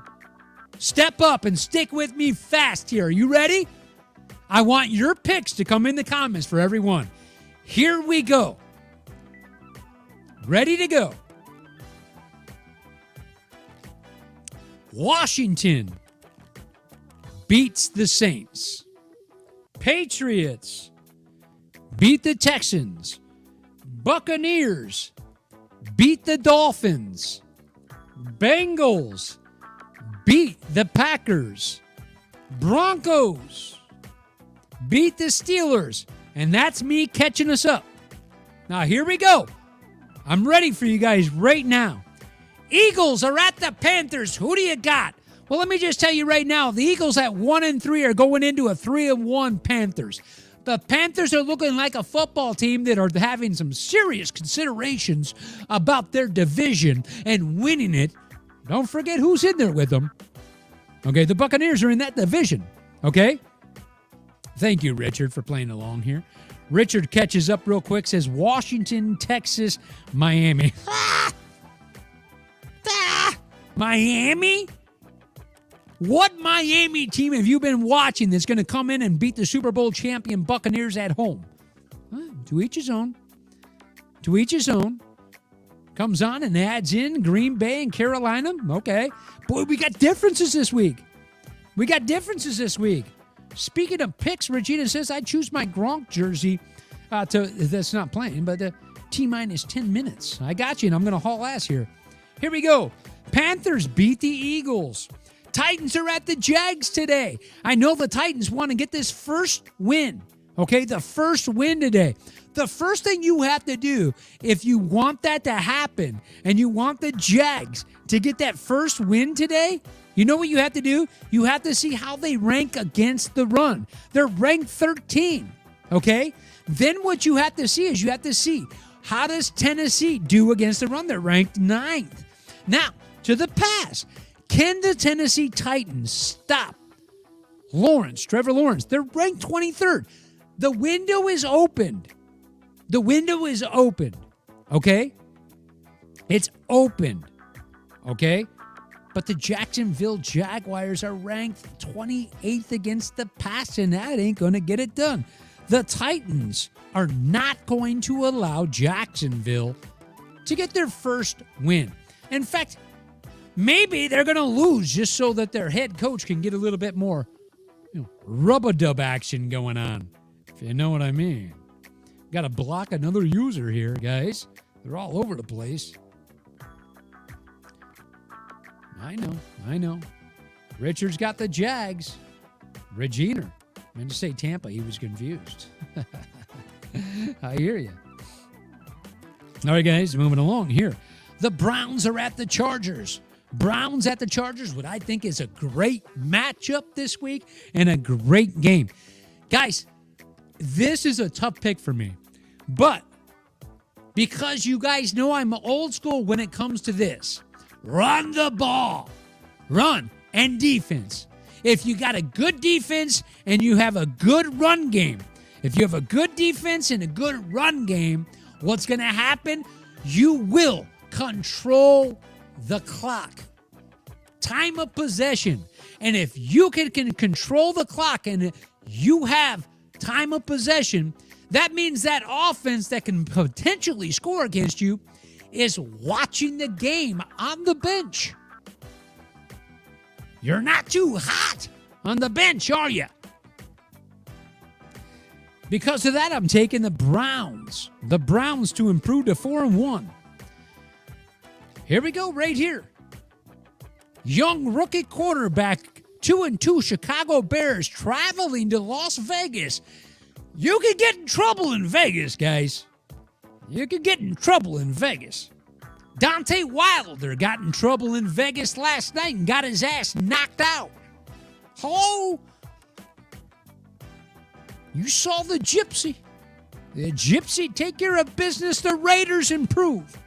Step up and stick with me fast here. Are you ready? I want your picks to come in the comments for everyone. Here we go. Ready to go. Washington beats the Saints. Patriots beat the Texans. Buccaneers beat the Dolphins. Bengals beat the Packers. Broncos beat the Steelers. And that's me catching us up. Now, here we go. I'm ready for you guys right now. Eagles are at the Panthers. Who do you got? Well, let me just tell you right now, the Eagles at 1-3 are going into a 3-1 Panthers. The Panthers are looking like a football team that are having some serious considerations about their division and winning it. Don't forget who's in there with them. Okay, the Buccaneers are in that division. Okay? Thank you, Richard, for playing along here. Richard catches up real quick, says Washington, Texas, Miami. Miami? What Miami team have you been watching that's going to come in and beat the Super Bowl champion Buccaneers at home? To each his own. To each his own. Comes on and adds in Green Bay and Carolina. Okay. Boy, we got differences this week. Speaking of picks, Regina says, I choose my Gronk jersey that's not playing, but T-minus 10 minutes. I got you, and I'm going to haul ass here. Here we go. Panthers beat the Eagles. Titans are at the Jags today. I know the Titans want to get this first win. Okay, the first win today. The first thing you have to do, if you want that to happen and you want the Jags to get that first win today, you know what you have to do? You have to see how they rank against the run. They're ranked 13, okay? Then what you have to see is you have to see how does Tennessee do against the run? They're ranked 9th. Now, to the pass. Can the Tennessee Titans stop Trevor Lawrence? They're ranked 23rd. The window is opened. Okay? It's opened. Okay? But the Jacksonville Jaguars are ranked 28th against the pass, and that ain't going to get it done. The Titans are not going to allow Jacksonville to get their first win. In fact, maybe they're going to lose just so that their head coach can get a little bit more rub-a-dub action going on, if you know what I mean. Got to block another user here, guys. They're all over the place. I know. Richard's got the Jags. Regina. I meant to say Tampa. He was confused. I hear you. All right, guys, moving along here. The Browns are at the Chargers. Browns at the Chargers, what I think is a great matchup this week and a great game. Guys, this is a tough pick for me. But because you guys know I'm old school when it comes to this, run the ball. Run and defense. If you got a good defense and you have a good run game, if you have a good defense and a good run game, what's going to happen? You will control the clock. Time of possession. And if you can control the clock and you have time of possession, that means that offense that can potentially score against you is watching the game on the bench. You're not too hot on the bench, are you? Because of that, I'm taking the Browns. The Browns to improve to 4-1. Here we go, right here. Young rookie quarterback, 2-2 Chicago Bears traveling to Las Vegas. You could get in trouble in Vegas, guys. You could get in trouble in Vegas. Dante Wilder got in trouble in Vegas last night and got his ass knocked out. Hello? You saw the Gypsy. The Gypsy take care of business. The Raiders improve.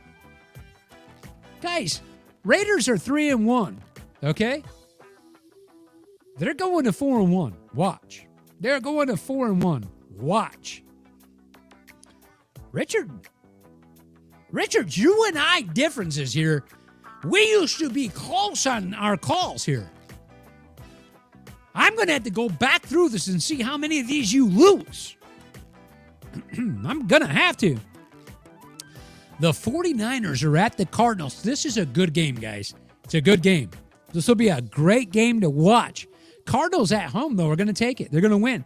Guys, Raiders are 3-1, okay? They're going to 4-1. Watch. They're going to 4-1. Watch. Richard, you and I differences here. We used to be close on our calls here. I'm going to have to go back through this and see how many of these you lose. I'm going to have to. The 49ers are at the Cardinals. This is a good game, guys. It's a good game. This will be a great game to watch. Cardinals at home, though, are going to take it. They're going to win.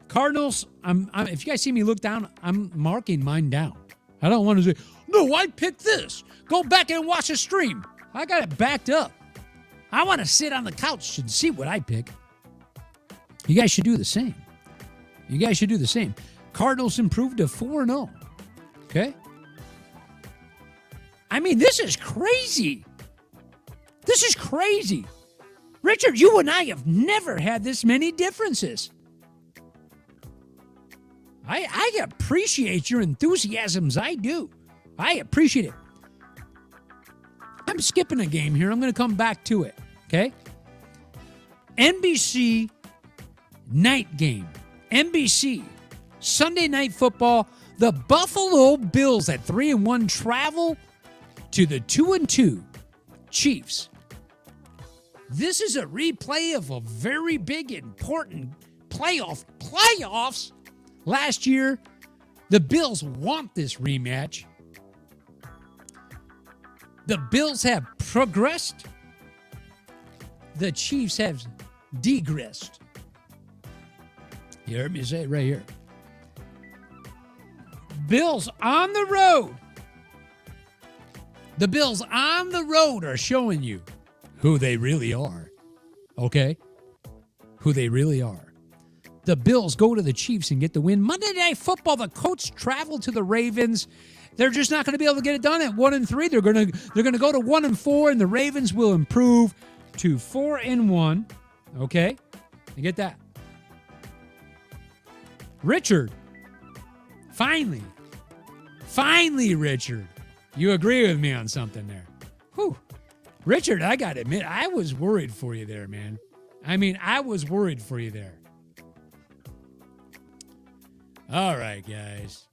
Cardinals, if you guys see me look down, I'm marking mine down. I don't want to say, no, I picked this. Go back and watch the stream. I got it backed up. I want to sit on the couch and see what I pick. You guys should do the same. You guys should do the same. Cardinals improved to 4-0. Okay? I mean, this is crazy. This is crazy. Richard, you and I have never had this many differences. I appreciate your enthusiasms. I do. I appreciate it. I'm skipping a game here. I'm going to come back to it. Okay? NBC night game. NBC Sunday Night Football. The Buffalo Bills at 3-1 travel to the 2-2 Chiefs. This is a replay of a very big, important playoffs. Last year, the Bills want this rematch. The Bills have progressed. The Chiefs have degressed. You heard me say it right here. Bills on the road. The Bills on the road are showing you who they really are. Okay? Who they really are. The Bills go to the Chiefs and get the win. Monday Night Football, the Colts travel to the Ravens. They're just not going to be able to get it done at 1-3. They're going to go to 1-4, and the Ravens will improve to 4-1. Okay? You get that? Richard. Finally, Richard. You agree with me on something there. Whew. Richard, I got to admit, I was worried for you there, man. I mean, I was worried for you there. All right, guys.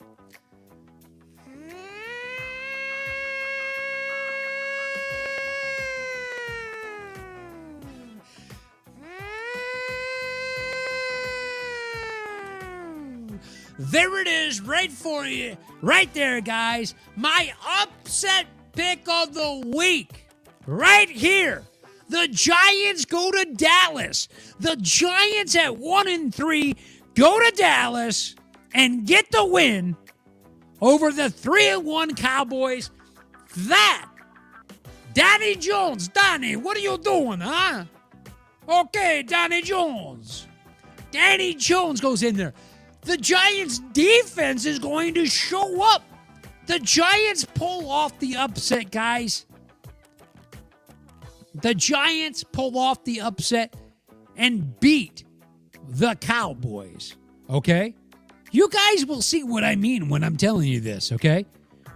There it is, right for you. Right there, guys. My upset pick of the week. Right here. The Giants go to Dallas. The Giants at 1-3 go to Dallas and get the win over the 3-1 Cowboys. That, Danny Jones. Danny, what are you doing, huh? Okay, Danny Jones. Danny Jones goes in there. The Giants' defense is going to show up The Giants pull off the upset, guys. The Giants pull off the upset and beat the Cowboys, okay? You guys will see what I mean when I'm telling you this, okay?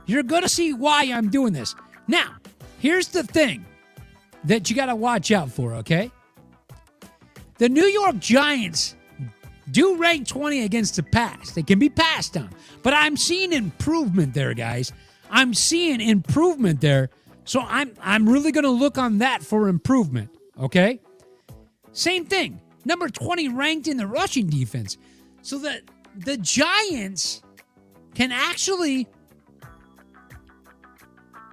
You're going to see why I'm doing this. Now, here's the thing that you got to watch out for, okay? The New York Giants do rank 20 against the pass. They can be passed on. But I'm seeing improvement there, guys. I'm seeing improvement there. So I'm really going to look on that for improvement, okay? Same thing. Number 20 ranked in the rushing defense. So that the Giants can actually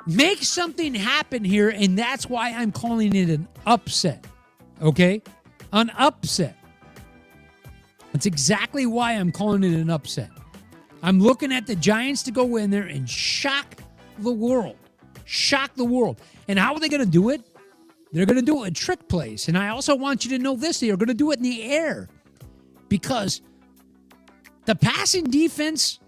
make something happen here, and that's why I'm calling it an upset, okay? An upset. That's exactly why I'm calling it an upset. I'm looking at the Giants to go in there and shock the world. Shock the world. And how are they going to do it? They're going to do it with trick plays. And I also want you to know this. They are going to do it in the air. Because the passing defense,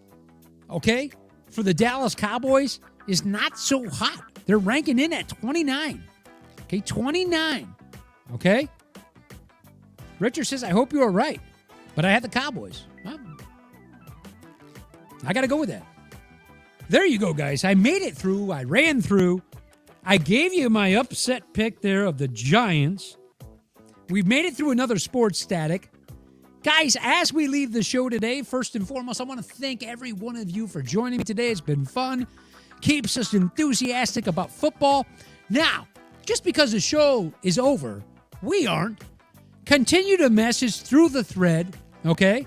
okay, for the Dallas Cowboys is not so hot. They're ranking in at 29. Okay, 29. Okay? Richard says, I hope you are right. But I had the Cowboys. Well, I got to go with that. There you go, guys. I made it through. I ran through. I gave you my upset pick there of the Giants. We've made it through another sports static. Guys, as we leave the show today, first and foremost, I want to thank every one of you for joining me today. It's been fun. Keeps us enthusiastic about football. Now, just because the show is over, we aren't. Continue to message through the thread, okay?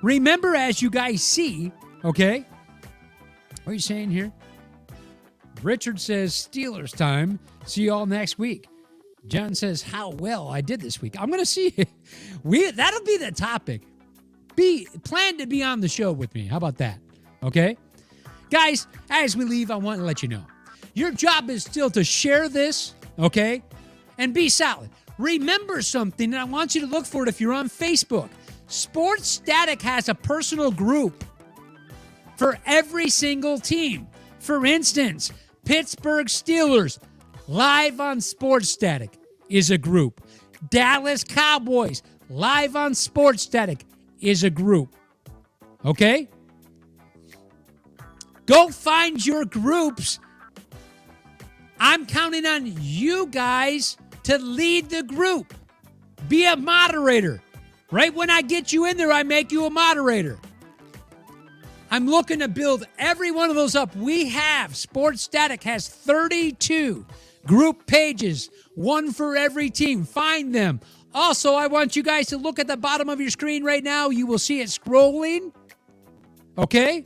Remember, as you guys see, okay? What are you saying here? Richard says, Steelers time. See you all next week. John says, how well I did this week. I'm going to see. That'll be the topic. Plan to be on the show with me. How about that? Okay? Guys, as we leave, I want to let you know. Your job is still to share this, okay? And be solid. Remember something, and I want you to look for it if you're on Facebook. Sports Static has a personal group for every single team. For instance, Pittsburgh Steelers, live on Sports Static, is a group. Dallas Cowboys, live on Sports Static, is a group. Okay? Go find your groups. I'm counting on you guys to lead the group. Be a moderator. Right when I get you in there, I make you a moderator. I'm looking to build every one of those up. We have, Sports Static has 32 group pages, one for every team. Find them. Also, I want you guys to look at the bottom of your screen right now. You will see it scrolling. Okay?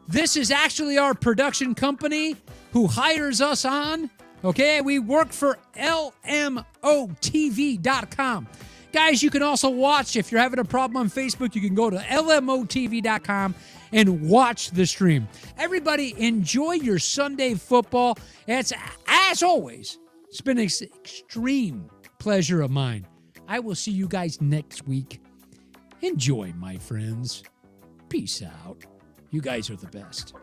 This is actually our production company who hires us on. Okay? We work for LMOTV.com. Guys, you can also watch. If you're having a problem on Facebook, you can go to LMOTV.com and watch the stream. Everybody, enjoy your Sunday football. It's, as always, it's been an extreme pleasure of mine. I will see you guys next week. Enjoy, my friends. Peace out. You guys are the best.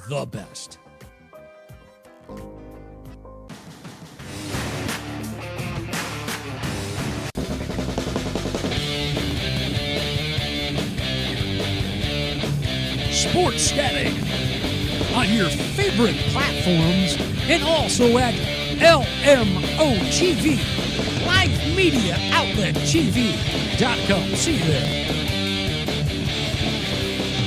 The best. Sports Static on your favorite platforms and also at LMOTV, Live Media Outlet TV.com. See you there.